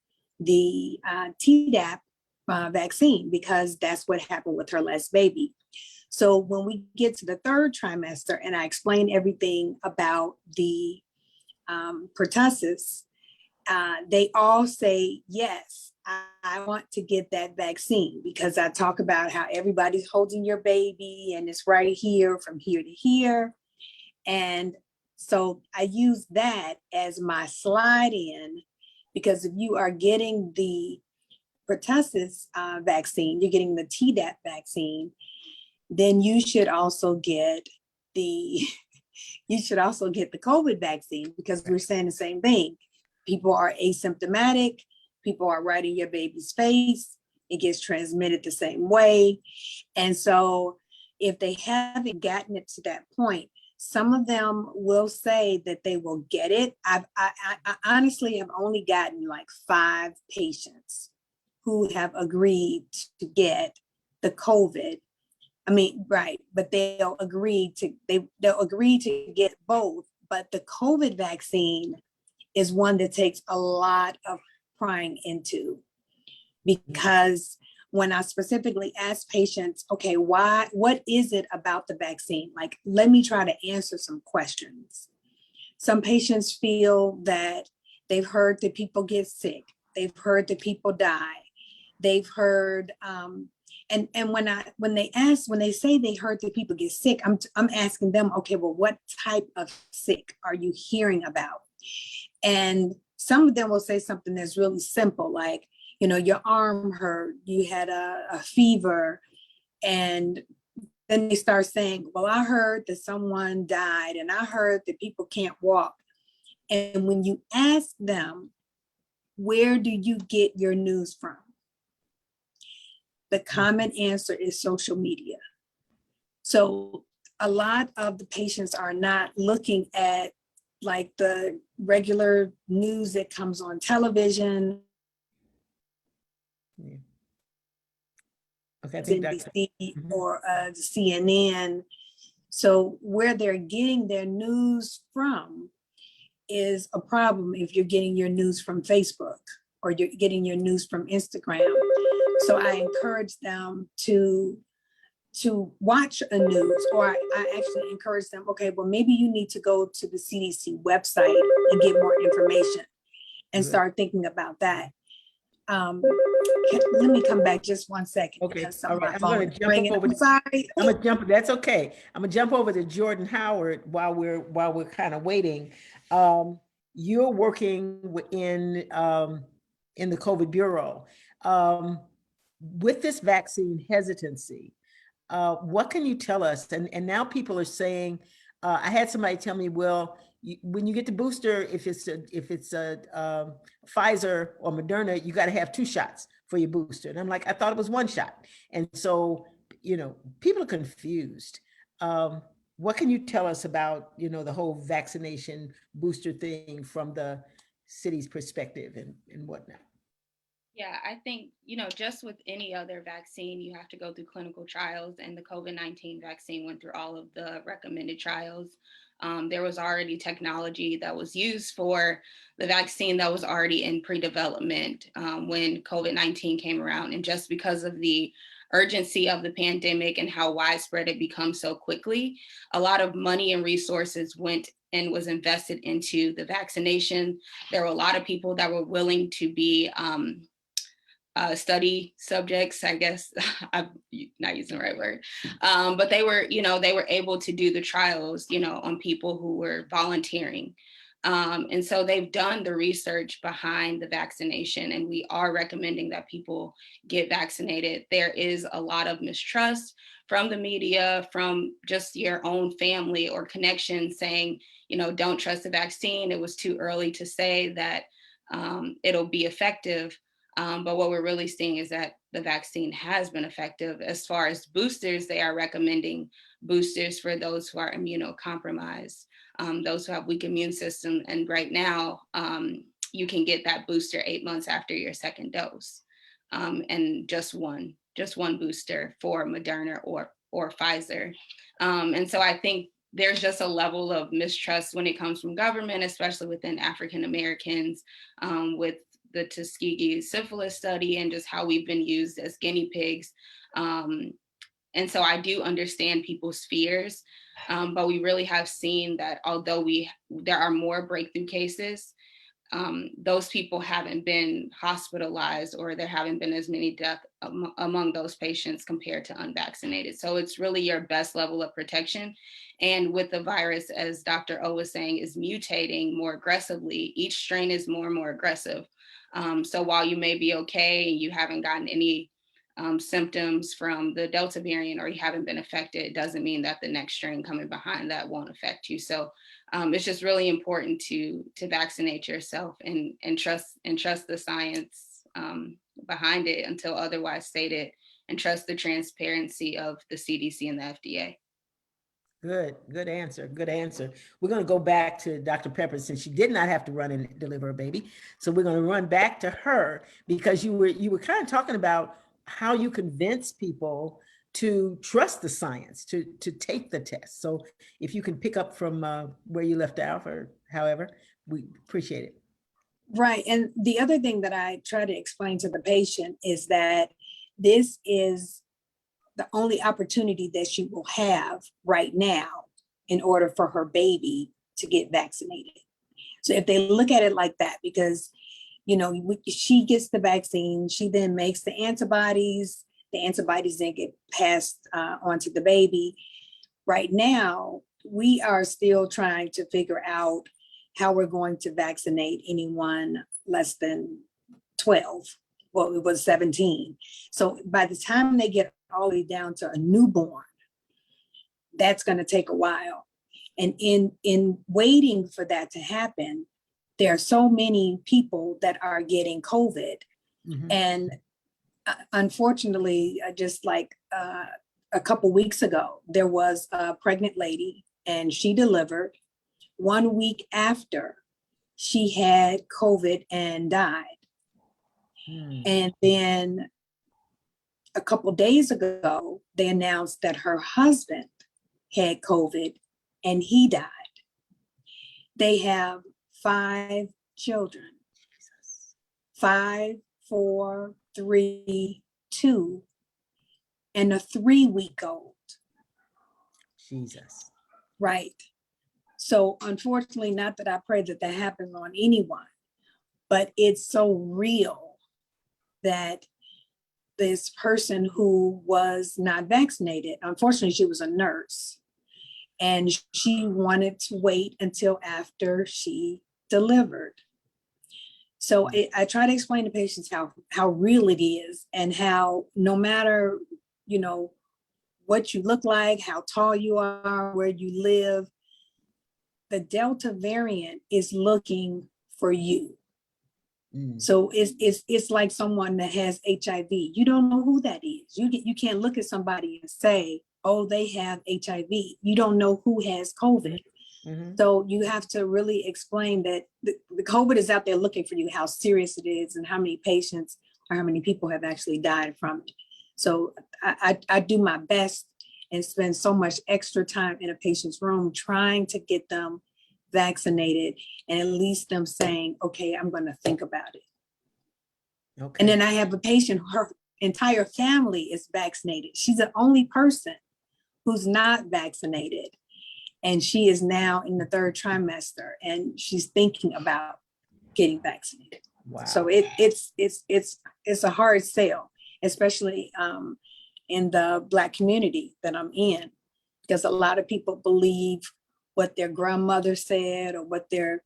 Speaker 5: the Tdap vaccine, because that's what happened with her last baby. So when we get to the 3rd trimester and I explain everything about the pertussis, they all say, yes, I want to get that vaccine, because I talk about how everybody's holding your baby and it's right here from here to here. And so I use that as my slide in, because if you are getting the pertussis vaccine, you're getting the Tdap vaccine, then you should also get the COVID vaccine, because we're saying the same thing. People are asymptomatic, people are right in your baby's face, it gets transmitted the same way. And so if they haven't gotten it to that point, some of them will say that they will get it. I honestly have only gotten like 5 patients who have agreed to get the COVID. I mean, right, but they'll agree to get both. But the COVID vaccine is one that takes a lot of prying into, because when I specifically ask patients, okay, what is it about the vaccine? Like, let me try to answer some questions. Some patients feel that they've heard that people get sick. They've heard that people die. They've heard, and when they say they heard that people get sick, I'm asking them, okay, well, what type of sick are you hearing about? And some of them will say something that's really simple, like, your arm hurt, you had a fever, and then they start saying, well, I heard that someone died, and I heard that people can't walk. And when you ask them, where do you get your news from? The common answer is social media. So a lot of the patients are not looking at like the regular news that comes on television.
Speaker 1: Yeah. Okay, I think
Speaker 5: NBC or CNN. So where they're getting their news from is a problem if you're getting your news from Facebook or you're getting your news from Instagram. So I encourage them to watch a news, or I actually encourage them, okay, well, maybe you need to go to the CDC website and get more information and start thinking about that. Let me come back just 1 second.
Speaker 1: Okay, all right. I'm going to jump over.
Speaker 5: Sorry.
Speaker 1: I'm gonna jump. That's okay. I'm gonna jump over to Jourdan Howard while we're kind of waiting. You're working in the COVID Bureau with this vaccine hesitancy. What can you tell us? And now people are saying, I had somebody tell me, well, when you get the booster, if it's a Pfizer or Moderna, you got to have 2 shots for your booster. And I'm like, I thought it was 1 shot. And so, people are confused. What can you tell us about, the whole vaccination booster thing from the city's perspective and whatnot?
Speaker 6: Yeah, I think, just with any other vaccine, you have to go through clinical trials, and the COVID-19 vaccine went through all of the recommended trials. There was already technology that was used for the vaccine that was already in pre-development when COVID-19 came around. And just because of the urgency of the pandemic and how widespread it becomes so quickly, a lot of money and resources went and was invested into the vaccination. There were a lot of people that were willing to be study subjects, I guess. I'm not using the right word, but they were able to do the trials, on people who were volunteering. And so they've done the research behind the vaccination, and we are recommending that people get vaccinated. There is a lot of mistrust from the media, from just your own family or connections saying, don't trust the vaccine. It was too early to say that it'll be effective. But what we're really seeing is that the vaccine has been effective. As far as boosters, they are recommending boosters for those who are immunocompromised, those who have weak immune system. And right now, you can get that booster 8 months after your second dose, and just one booster for Moderna or Pfizer. And so I think there's just a level of mistrust when it comes from government, especially within African Americans, with the Tuskegee syphilis study and just how we've been used as guinea pigs. And so I do understand people's fears, but we really have seen that although there are more breakthrough cases, those people haven't been hospitalized, or there haven't been as many deaths among those patients compared to unvaccinated. So it's really your best level of protection. And with the virus, as Dr. O was saying, is mutating more aggressively. Each strain is more and more aggressive. So while you may be okay and you haven't gotten any symptoms from the Delta variant, or you haven't been affected, it doesn't mean that the next strain coming behind that won't affect you. So it's just really important to vaccinate yourself and trust the science behind it until otherwise stated, and trust the transparency of the CDC and the FDA.
Speaker 1: Good answer. Good answer. We're going to go back to Dr. Pepper, since she did not have to run and deliver a baby. So we're going to run back to her, because you were kind of talking about how you convince people to trust the science, to take the test. So if you can pick up from where you left off, or however, we appreciate it.
Speaker 5: Right. And the other thing that I try to explain to the patient is that this is the only opportunity that she will have right now in order for her baby to get vaccinated. So if they look at it like that, because, she gets the vaccine, she then makes the antibodies then get passed on to the baby. Right now, we are still trying to figure out how we're going to vaccinate anyone less than 12. Well, it was 17. So by the time they get all the way down to a newborn, that's going to take a while. And in waiting for that to happen, there are so many people that are getting COVID. Mm-hmm. And unfortunately, just like a couple weeks ago, there was a pregnant lady, and she delivered 1 week after she had COVID and died. And then a couple days ago, they announced that her husband had COVID and he died. They have 5 children, 5, 4, 3, 2, and a 3-week-old.
Speaker 1: Jesus.
Speaker 5: Right. So unfortunately, not that I pray that happens on anyone, but it's so real that this person who was not vaccinated, unfortunately, she was a nurse, and she wanted to wait until after she delivered. So I try to explain to patients how real it is, and how no matter, what you look like, how tall you are, where you live, the Delta variant is looking for you. So it's like someone that has HIV. You don't know who that is. You can't look at somebody and say, oh, they have HIV. You don't know who has COVID. Mm-hmm. So you have to really explain that the COVID is out there looking for you, how serious it is, and how many patients or how many people have actually died from it. So I do my best and spend so much extra time in a patient's room trying to get them vaccinated, and at least them saying, okay, I'm going to think about it. Okay. And then I have a patient, her entire family is vaccinated. She's the only person who's not vaccinated. And she is now in the 3rd trimester, and she's thinking about getting vaccinated. Wow. So it's a hard sell, especially in the Black community that I'm in, because a lot of people believe what their grandmother said or what their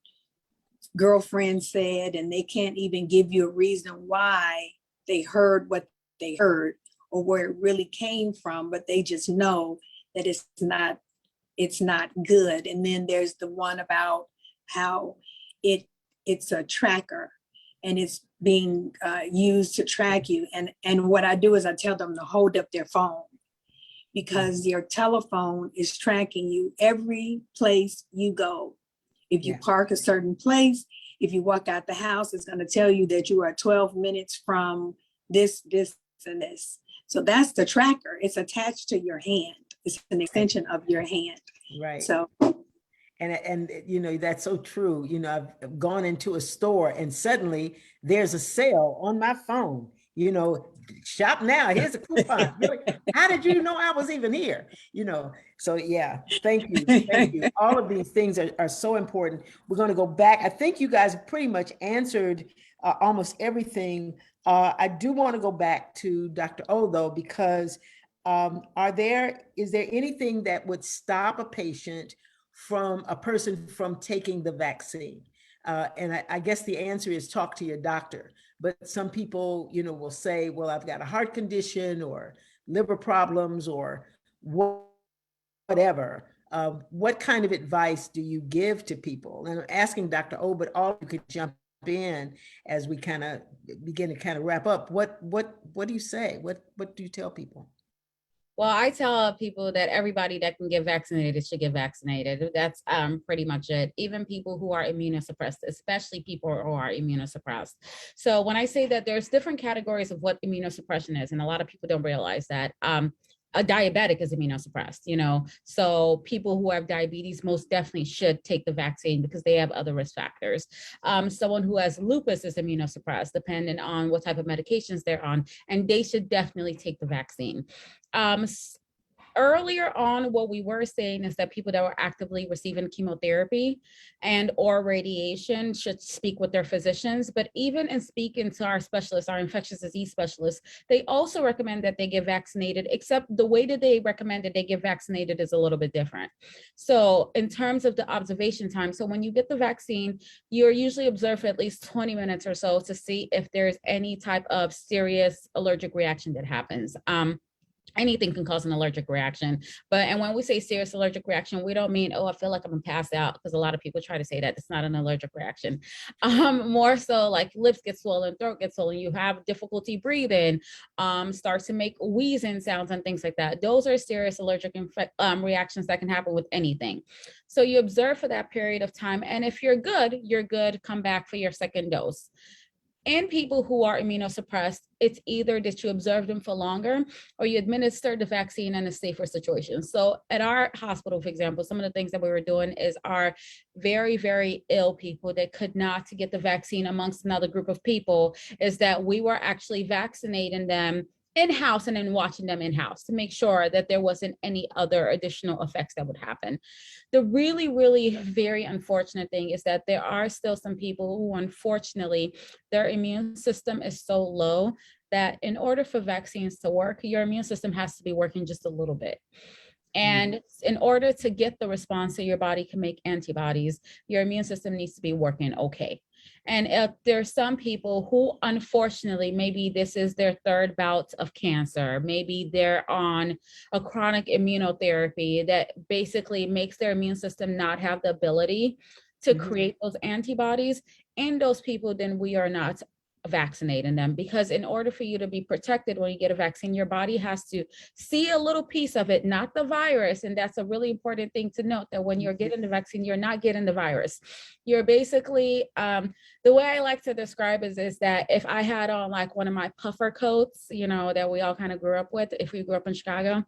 Speaker 5: girlfriend said, and they can't even give you a reason why they heard what they heard or where it really came from, but they just know that it's not good. And then there's the one about how it's a tracker, and it's being used to track you. And what I do is I tell them to hold up their phone, because your telephone is tracking you every place you go. If you park a certain place, if you walk out the house, it's going to tell you that you are 12 minutes from this, this, and this. So that's the tracker. It's attached to your hand. It's an extension of your hand.
Speaker 1: Right.
Speaker 5: So,
Speaker 1: and you know, that's so true. You know, I've gone into a store and suddenly there's a sale on my phone. You know, shop now, here's a coupon. Really? How did you know I was even here? You know, so yeah, thank you. Thank you. All of these things are so important. We're going to go back. I think you guys pretty much answered almost everything. I do want to go back to Dr. O though, because is there anything that would stop a patient from a person from taking the vaccine? And I guess the answer is talk to your doctor. But some people, you know, will say, well, I've got a heart condition or liver problems or whatever. What kind of advice do you give to people? And I'm asking Dr. O, but all you could jump in as we kind of begin to kind of wrap up. What do you say? What do you tell people?
Speaker 2: Well, I tell people that everybody that can get vaccinated should get vaccinated. That's pretty much it. Even people who are immunosuppressed, especially people who are immunosuppressed. So when I say that there's different categories of what immunosuppression is, and a lot of people don't realize that, a diabetic is immunosuppressed, you know, so people who have diabetes most definitely should take the vaccine because they have other risk factors. Someone who has lupus is immunosuppressed, depending on what type of medications they're on, and they should definitely take the vaccine. Earlier on, what we were saying is that people that were actively receiving chemotherapy and or radiation should speak with their physicians. But even in speaking to our specialists, our infectious disease specialists, they also recommend that they get vaccinated, except the way that they recommend that they get vaccinated is a little bit different. So in terms of the observation time, so when you get the vaccine, you're usually observed for at least 20 minutes or so to see if there's any type of serious allergic reaction that happens. Anything can cause an allergic reaction. And when we say serious allergic reaction, we don't mean, oh, I feel like I'm gonna pass out, because a lot of people try to say that. It's not an allergic reaction. More so like lips get swollen, throat gets swollen, you have difficulty breathing, start to make wheezing sounds and things like that. Those are serious allergic reactions that can happen with anything. So you observe for that period of time. And if you're good, come back for your second dose. In people who are immunosuppressed, it's either that you observe them for longer or you administer the vaccine in a safer situation. So at our hospital, for example, some of the things that we were doing is our very, very ill people that could not get the vaccine amongst another group of people, is that we were actually vaccinating them in-house and then watching them in-house to make sure that there wasn't any other additional effects that would happen. The really, really very unfortunate thing is that there are still some people who, unfortunately, their immune system is so low that in order for vaccines to work, your immune system has to be working just a little bit. And in order to get the response so your body can make antibodies, your immune system needs to be working okay. And if there's some people who, unfortunately, maybe this is their third bout of cancer, maybe they're on a chronic immunotherapy that basically makes their immune system not have the ability to create those antibodies, in those people, then we are not vaccinating them, because in order for you to be protected when you get a vaccine, your body has to see a little piece of it, not the virus. And that's a really important thing to note, that when you're getting the vaccine, you're not getting the virus. You're basically, the way I like to describe is that if I had on like one of my puffer coats, you know, that we all kind of grew up with, if we grew up in Chicago,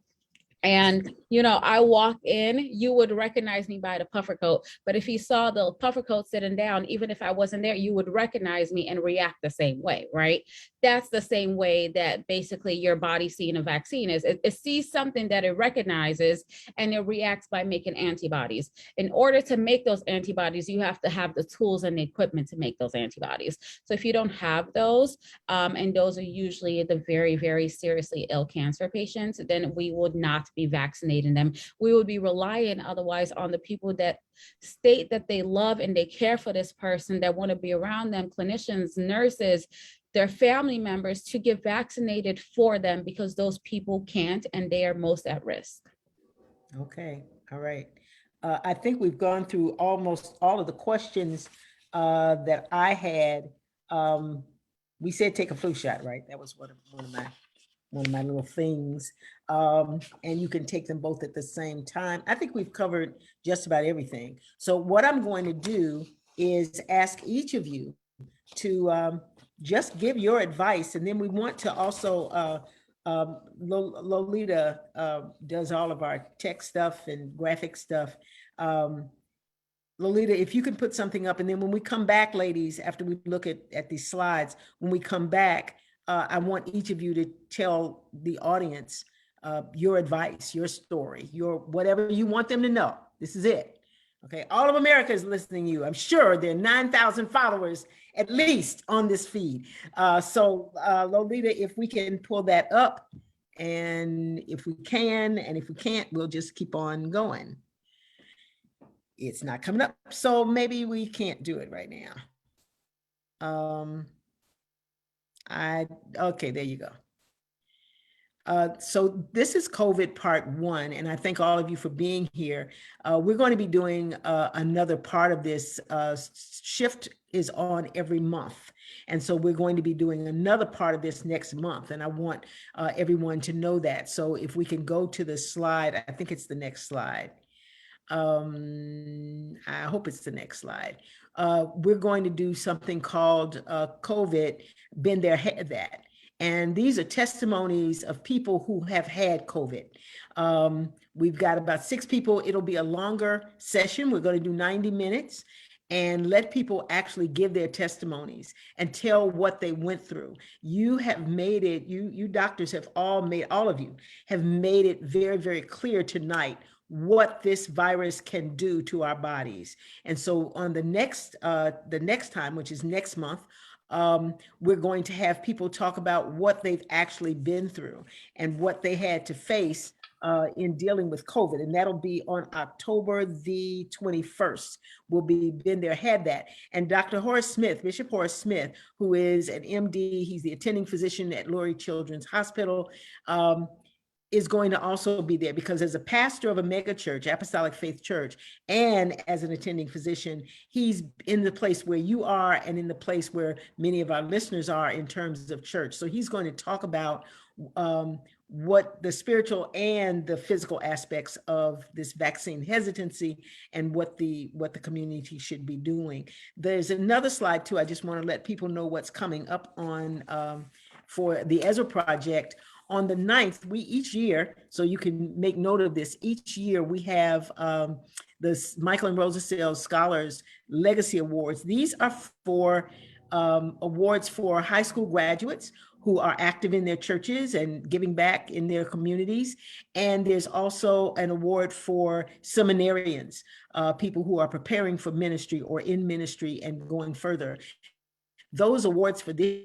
Speaker 2: and, you know, I walk in, you would recognize me by the puffer coat. But if you saw the puffer coat sitting down, even if I wasn't there, you would recognize me and react the same way, right? That's the same way that basically your body seeing a vaccine is. It sees something that it recognizes and it reacts by making antibodies. In order to make those antibodies, you have to have the tools and the equipment to make those antibodies. So if you don't have those, and those are usually the very, very seriously ill cancer patients, then we would not be vaccinating them. We would be relying otherwise on the people that state that they love and they care for this person, that want to be around them, clinicians, nurses, their family members, to get vaccinated for them, because those people can't and they are most at risk.
Speaker 1: Okay, all right. I think we've gone through almost all of the questions that I had We said take a flu shot, right? That was one of my little things. And you can take them both at the same time. I think we've covered just about everything. So what I'm going to do is ask each of you to just give your advice. And then we want to also, Lolita does all of our tech stuff and graphic stuff. Lolita, if you can put something up, and then when we come back, ladies, after we look at these slides, when we come back, I want each of you to tell the audience your advice, your story, your whatever you want them to know. This is it. Okay, all of America is listening to you. I'm sure there are 9,000 followers at least on this feed. So Lolita, if we can pull that up, and if we can, and if we can't, we'll just keep on going. It's not coming up, so maybe we can't do it right now. Okay, there you go. So this is COVID part 1, and I thank all of you for being here. We're going to be doing another part of this. Shift is on every month, and so we're going to be doing another part of this next month, and I want everyone to know that. So if we can go to the slide, I think it's the next slide. I hope it's the next slide. We're going to do something called COVID, been there, had that. And these are testimonies of people who have had COVID. We've got about 6 people. It'll be a longer session. We're going to do 90 minutes and let people actually give their testimonies and tell what they went through. You have made it, you doctors have all of you have made it very, very clear tonight what this virus can do to our bodies. And so on the next time, which is next month, we're going to have people talk about what they've actually been through and what they had to face in dealing with COVID. And that'll be on October the 21st. We'll be been there, had that. And Dr. Horace Smith, Bishop Horace Smith, who is an MD, he's the attending physician at Lurie Children's Hospital, is going to also be there, because as a pastor of a mega church, Apostolic Faith Church, and as an attending physician, he's in the place where you are and in the place where many of our listeners are in terms of church. So he's going to talk about what the spiritual and the physical aspects of this vaccine hesitancy and what the community should be doing. There's another slide too. I just want to let people know what's coming up on for the Ezra Project. On the 9th, we each year, so you can make note of this, each year we have the Michael and Rosa Sales Scholars Legacy Awards. These are for awards for high school graduates who are active in their churches and giving back in their communities. And there's also an award for seminarians, people who are preparing for ministry or in ministry and going further. Those awards for this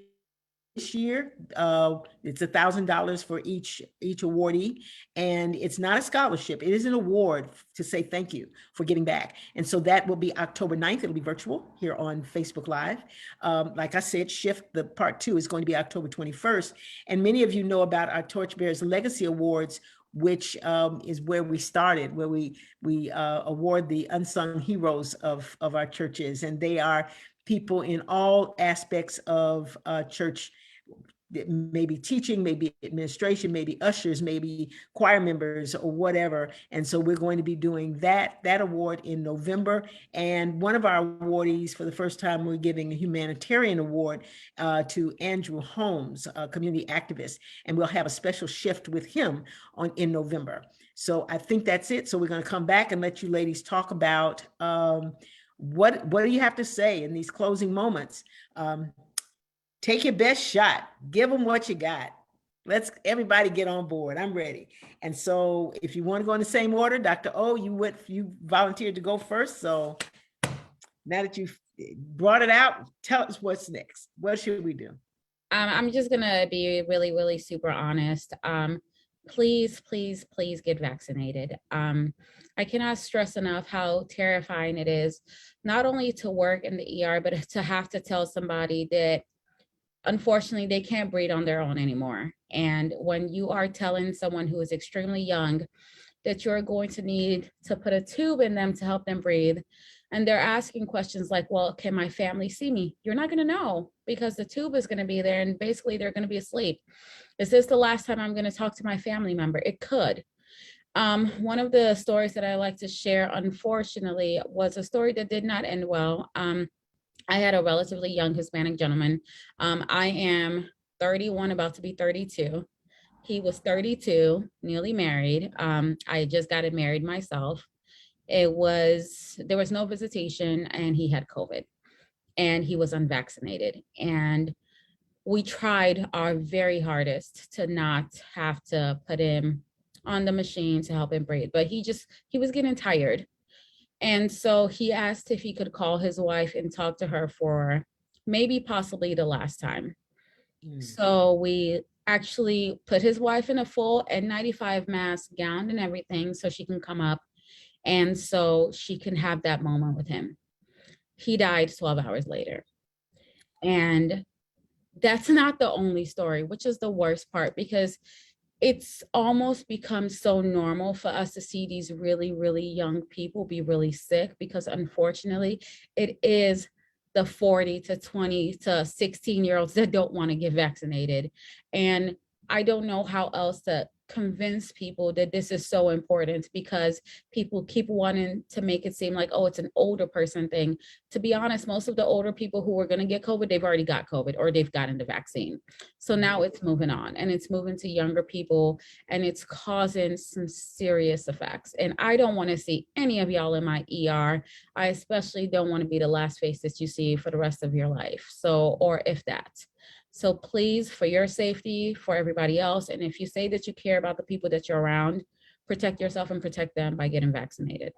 Speaker 1: year, it's $1,000 for each awardee, and it's not a scholarship. It is an award to say thank you for giving back. And so that will be October 9th. It'll be virtual here on Facebook Live. Like I said, Shift, the part 2 is going to be October 21st. And many of you know about our Torchbearers Legacy Awards, which is where we started, where we award the unsung heroes of our churches. And they are people in all aspects of church, maybe teaching, maybe administration, maybe ushers, maybe choir members or whatever. And so we're going to be doing that award in November. And one of our awardees, for the first time, we're giving a humanitarian award to Andrew Holmes, a community activist. And we'll have a special shift with him in November. So I think that's it. So we're going to come back and let you ladies talk about what do you have to say in these closing moments. Take your best shot. Give them what you got. Let's everybody get on board. I'm ready. And so if you want to go in the same order, Dr. O, you volunteered to go first. So now that you've brought it out, tell us what's next. What should we do?
Speaker 2: I'm just gonna be really, really super honest. Please, please, please get vaccinated. I cannot stress enough how terrifying it is, not only to work in the ER, but to have to tell somebody that unfortunately, they can't breathe on their own anymore. And when you are telling someone who is extremely young that you're going to need to put a tube in them to help them breathe, And they're asking questions like, well, can my family see me? You're not going to know because the tube is going to be there and basically they're going to be asleep. Is this the last time I'm going to talk to my family member? It could. One of the stories that I like to share, unfortunately, was a story that did not end well. I had a relatively young Hispanic gentleman. I am 31, about to be 32. He was 32, newly married. I just got married myself. There was no visitation and he had COVID and he was unvaccinated. And we tried our very hardest to not have to put him on the machine to help him breathe, but he was getting tired. And so he asked if he could call his wife and talk to her for maybe possibly the last time. So we actually put his wife in a full N95 mask, gown and everything so she can come up and so she can have that moment with him. He died 12 hours later. And that's not the only story, which is the worst part, because it's almost become so normal for us to see these really, really young people be really sick, because unfortunately it is the 40 to 20 to 16-year-olds that don't want to get vaccinated. And I don't know how else to convince people that this is so important, because people keep wanting to make it seem like, oh, it's an older person thing. To be honest, most of the older people who are going to get COVID, they've already got COVID or they've gotten the vaccine. So now it's moving on and it's moving to younger people and it's causing some serious effects. And I don't want to see any of y'all in my ER. I especially don't want to be the last face that you see for the rest of your life. So, or if that. So please, for your safety, for everybody else, and if you say that you care about the people that you're around, protect yourself and protect them by getting vaccinated.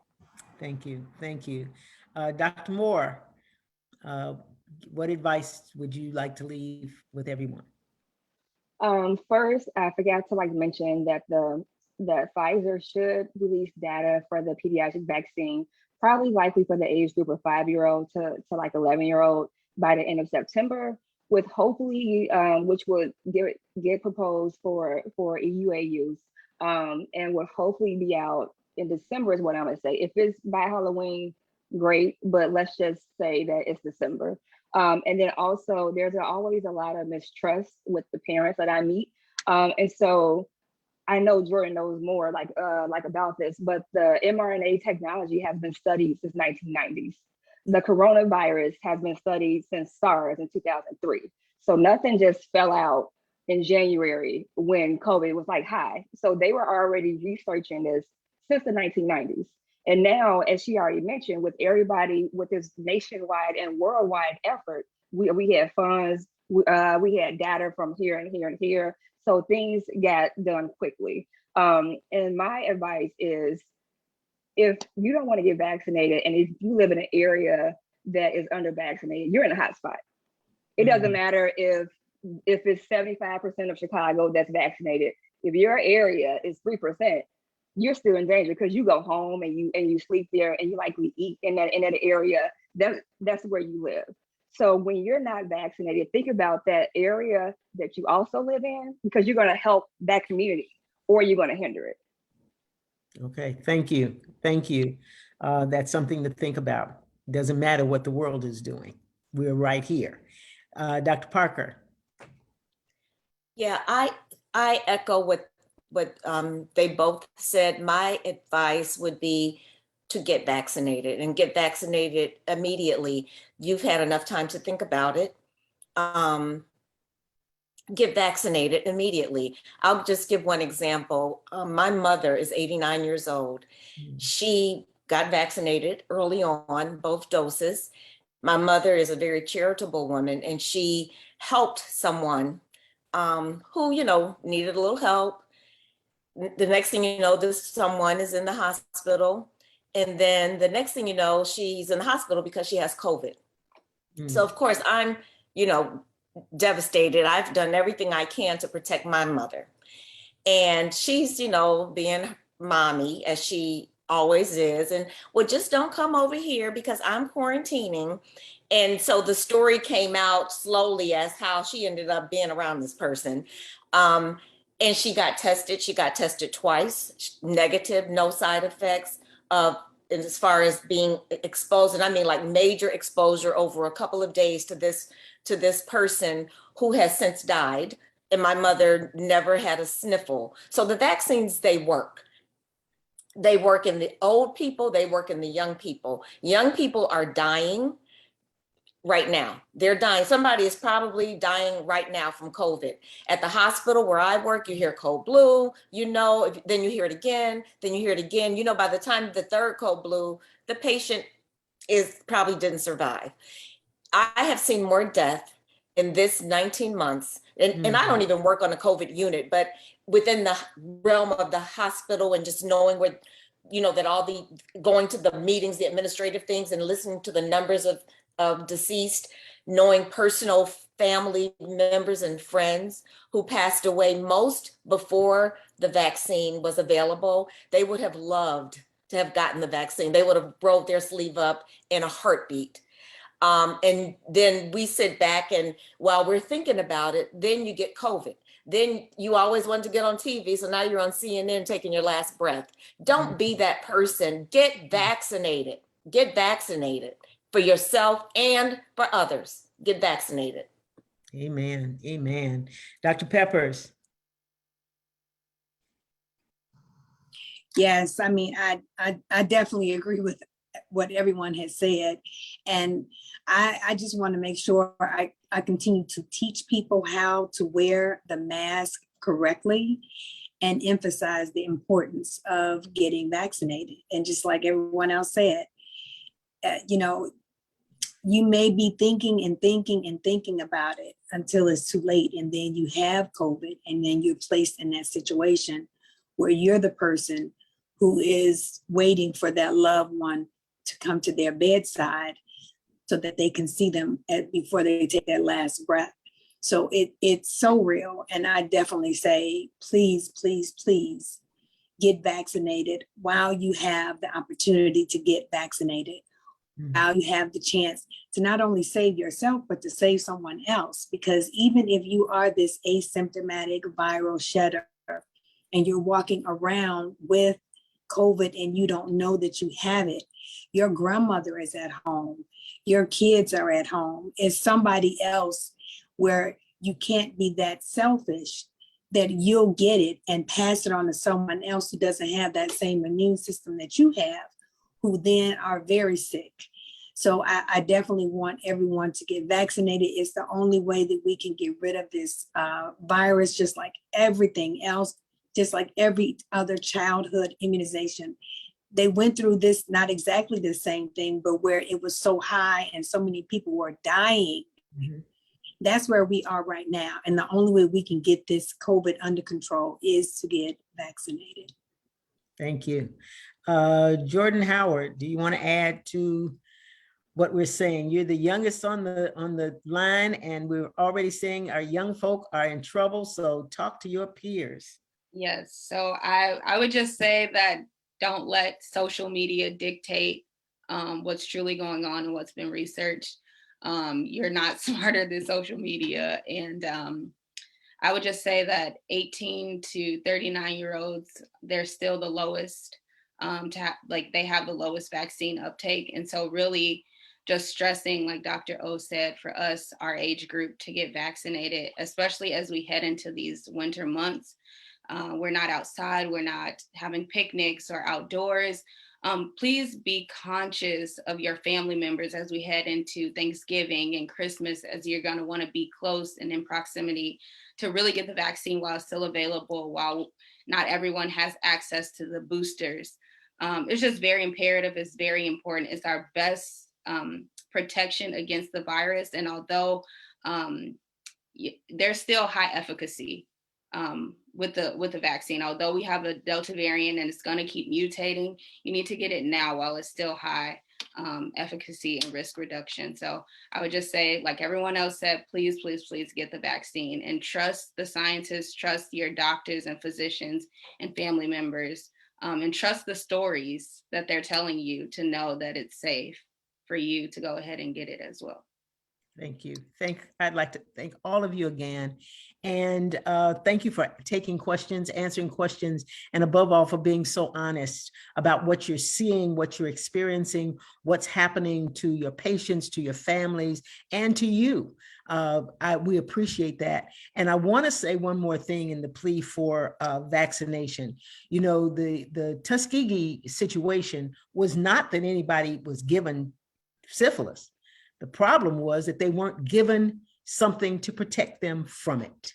Speaker 1: Thank you. Thank you. Dr. Moore, what advice would you like to leave with everyone?
Speaker 3: First, I forgot to mention that that Pfizer should release data for the pediatric vaccine, probably likely for the age group of 5-year-old to 11-year-old by the end of September, with hopefully, which would get proposed for EUA use, and would hopefully be out in December is what I'm gonna say. If it's by Halloween, great, but let's just say that it's December. And then also there's always a lot of mistrust with the parents that I meet. And so I know Jourdan knows more like about this, but the mRNA technology has been studied since 1990s. The coronavirus has been studied since SARS in 2003. So nothing just fell out in January when COVID was high. So they were already researching this since the 1990s. And now, as she already mentioned, with everybody, with this nationwide and worldwide effort, we had funds, we had data from here and here and here. So things got done quickly. And my advice is, if you don't want to get vaccinated and if you live in an area that is under vaccinated, you're in a hot spot. It doesn't matter if it's 75% of Chicago that's vaccinated. If your area is 3%, you're still in danger because you go home and you sleep there and you likely eat in that area. That's where you live. So when you're not vaccinated, think about that area that you also live in, because you're going to help that community or you're going to hinder it.
Speaker 1: Okay, thank you. Thank you. That's something to think about. Doesn't matter what the world is doing. We're right here. Dr. Parker.
Speaker 4: Yeah, I echo what they both said. My advice would be to get vaccinated and get vaccinated immediately. You've had enough time to think about it. Get vaccinated immediately. I'll just give one example. My mother is 89 years old. She got vaccinated early on, both doses. My mother is a very charitable woman, and she helped someone who, needed a little help. The next thing you know, this someone is in the hospital. And then the next thing you know, she's in the hospital because she has COVID. So of course I'm, devastated. I've done everything I can to protect my mother. And she's, being mommy as she always is. And well, just don't come over here because I'm quarantining. And so the story came out slowly as how she ended up being around this person. And she got tested. She got tested twice, negative, no side effects. as far as being exposed, and I mean like major exposure over a couple of days to this person who has since died. And my mother never had a sniffle. So the vaccines, they work. They work in the old people, they work in the young people. Young people are dying right now. They're dying. Somebody is probably dying right now from COVID. At the hospital where I work, you hear cold blue, then you hear it again, then you hear it again. By the time the third cold blue, the patient probably didn't survive. I have seen more death in this 19 months, and I don't even work on a COVID unit, but within the realm of the hospital and just knowing what, that all the going to the meetings, the administrative things, and listening to the numbers of deceased, knowing personal family members and friends who passed away most before the vaccine was available. They would have loved to have gotten the vaccine. They would have rolled their sleeve up in a heartbeat. And then we sit back, and while we're thinking about it, then you get COVID. Then you always want to get on TV. So now you're on CNN taking your last breath. Don't be that person. Get vaccinated. Get vaccinated for yourself and for others. Get vaccinated.
Speaker 1: Amen. Amen. Dr. Peppers.
Speaker 5: Yes, I mean, I definitely agree with what everyone has said. And I just want to make sure I continue to teach people how to wear the mask correctly and emphasize the importance of getting vaccinated. And just like everyone else said, you may be thinking and thinking and thinking about it until it's too late. And then you have COVID, and then you're placed in that situation where you're the person who is waiting for that loved one to come to their bedside so that they can see them before they take their last breath. So it's so real. And I definitely say, please, please, please get vaccinated while you have the opportunity to get vaccinated. Now you have the chance to not only save yourself, but to save someone else. Because even if you are this asymptomatic viral shedder and you're walking around with COVID and you don't know that you have it, your grandmother is at home, your kids are at home, it's somebody else where you can't be that selfish that you'll get it and pass it on to someone else who doesn't have that same immune system that you have, who then are very sick. So I definitely want everyone to get vaccinated. It's the only way that we can get rid of this virus, just like everything else, just like every other childhood immunization. They went through this, not exactly the same thing, but where it was so high and so many people were dying. That's where we are right now. And the only way we can get this COVID under control is to get vaccinated.
Speaker 1: Thank you. Jourdan Howard, do you want to add to what we're saying? You're the youngest on the line, and we're already saying our young folk are in trouble. So talk to your peers.
Speaker 6: Yes. So I would just say that don't let social media dictate what's truly going on and what's been researched. You're not smarter than social media. And I would just say that 18 to 39-year-olds, they're still the lowest they have the lowest vaccine uptake. And so really just stressing, like Dr. O said, for us, our age group, to get vaccinated, especially as we head into these winter months. We're not outside, we're not having picnics or outdoors. Please be conscious of your family members as we head into Thanksgiving and Christmas, as you're going to want to be close and in proximity to really get the vaccine while it's still available, while not everyone has access to the boosters. It's just very imperative. It's very important. It's our best protection against the virus. And although there's still high efficacy with the vaccine, although we have a Delta variant and it's going to keep mutating, you need to get it now while it's still high efficacy and risk reduction. So I would just say, like everyone else said, please, please, please get the vaccine and trust the scientists, trust your doctors and physicians and family members, and trust the stories that they're telling you to know that it's safe for you to go ahead and get it as well.
Speaker 1: Thank you. I'd like to thank all of you again. And thank you for taking questions, answering questions, and above all, for being so honest about what you're seeing, what you're experiencing, what's happening to your patients, to your families, and to you. We appreciate that. And I want to say one more thing in the plea for vaccination. You know, the Tuskegee situation was not that anybody was given syphilis. The problem was that they weren't given something to protect them from it.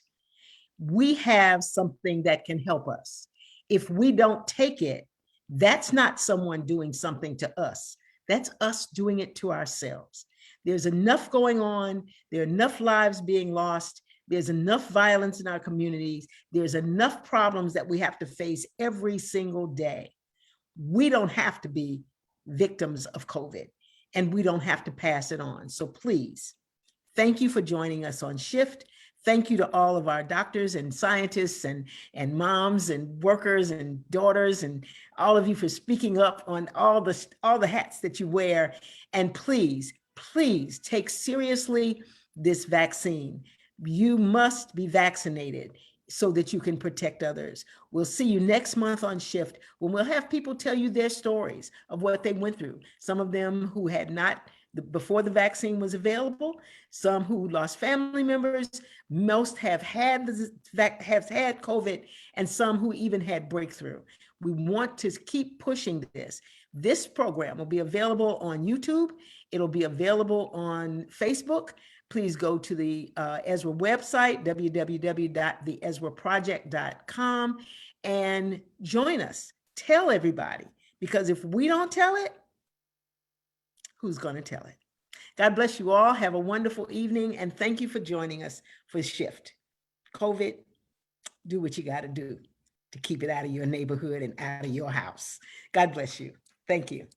Speaker 1: We have something that can help us. If we don't take it, that's not someone doing something to us. That's us doing it to ourselves. There's enough going on. There are enough lives being lost. There's enough violence in our communities. There's enough problems that we have to face every single day. We don't have to be victims of COVID. And we don't have to pass it on. So please, thank you for joining us on Shift. Thank you to all of our doctors and scientists and moms and workers and daughters and all of you for speaking up on all the hats that you wear. And please, please take seriously this vaccine. You must be vaccinated so that you can protect others. We'll see you next month on Shift when we'll have people tell you their stories of what they went through. Some of them who had not, before the vaccine was available, some who lost family members, most have had COVID, and some who even had breakthrough. We want to keep pushing this. This program will be available on YouTube. It'll be available on Facebook. Please go to the Ezra website, www.theezraproject.com, and join us. Tell everybody, because if we don't tell it, who's going to tell it? God bless you all. Have a wonderful evening, and thank you for joining us for Shift. COVID, do what you got to do to keep it out of your neighborhood and out of your house. God bless you. Thank you.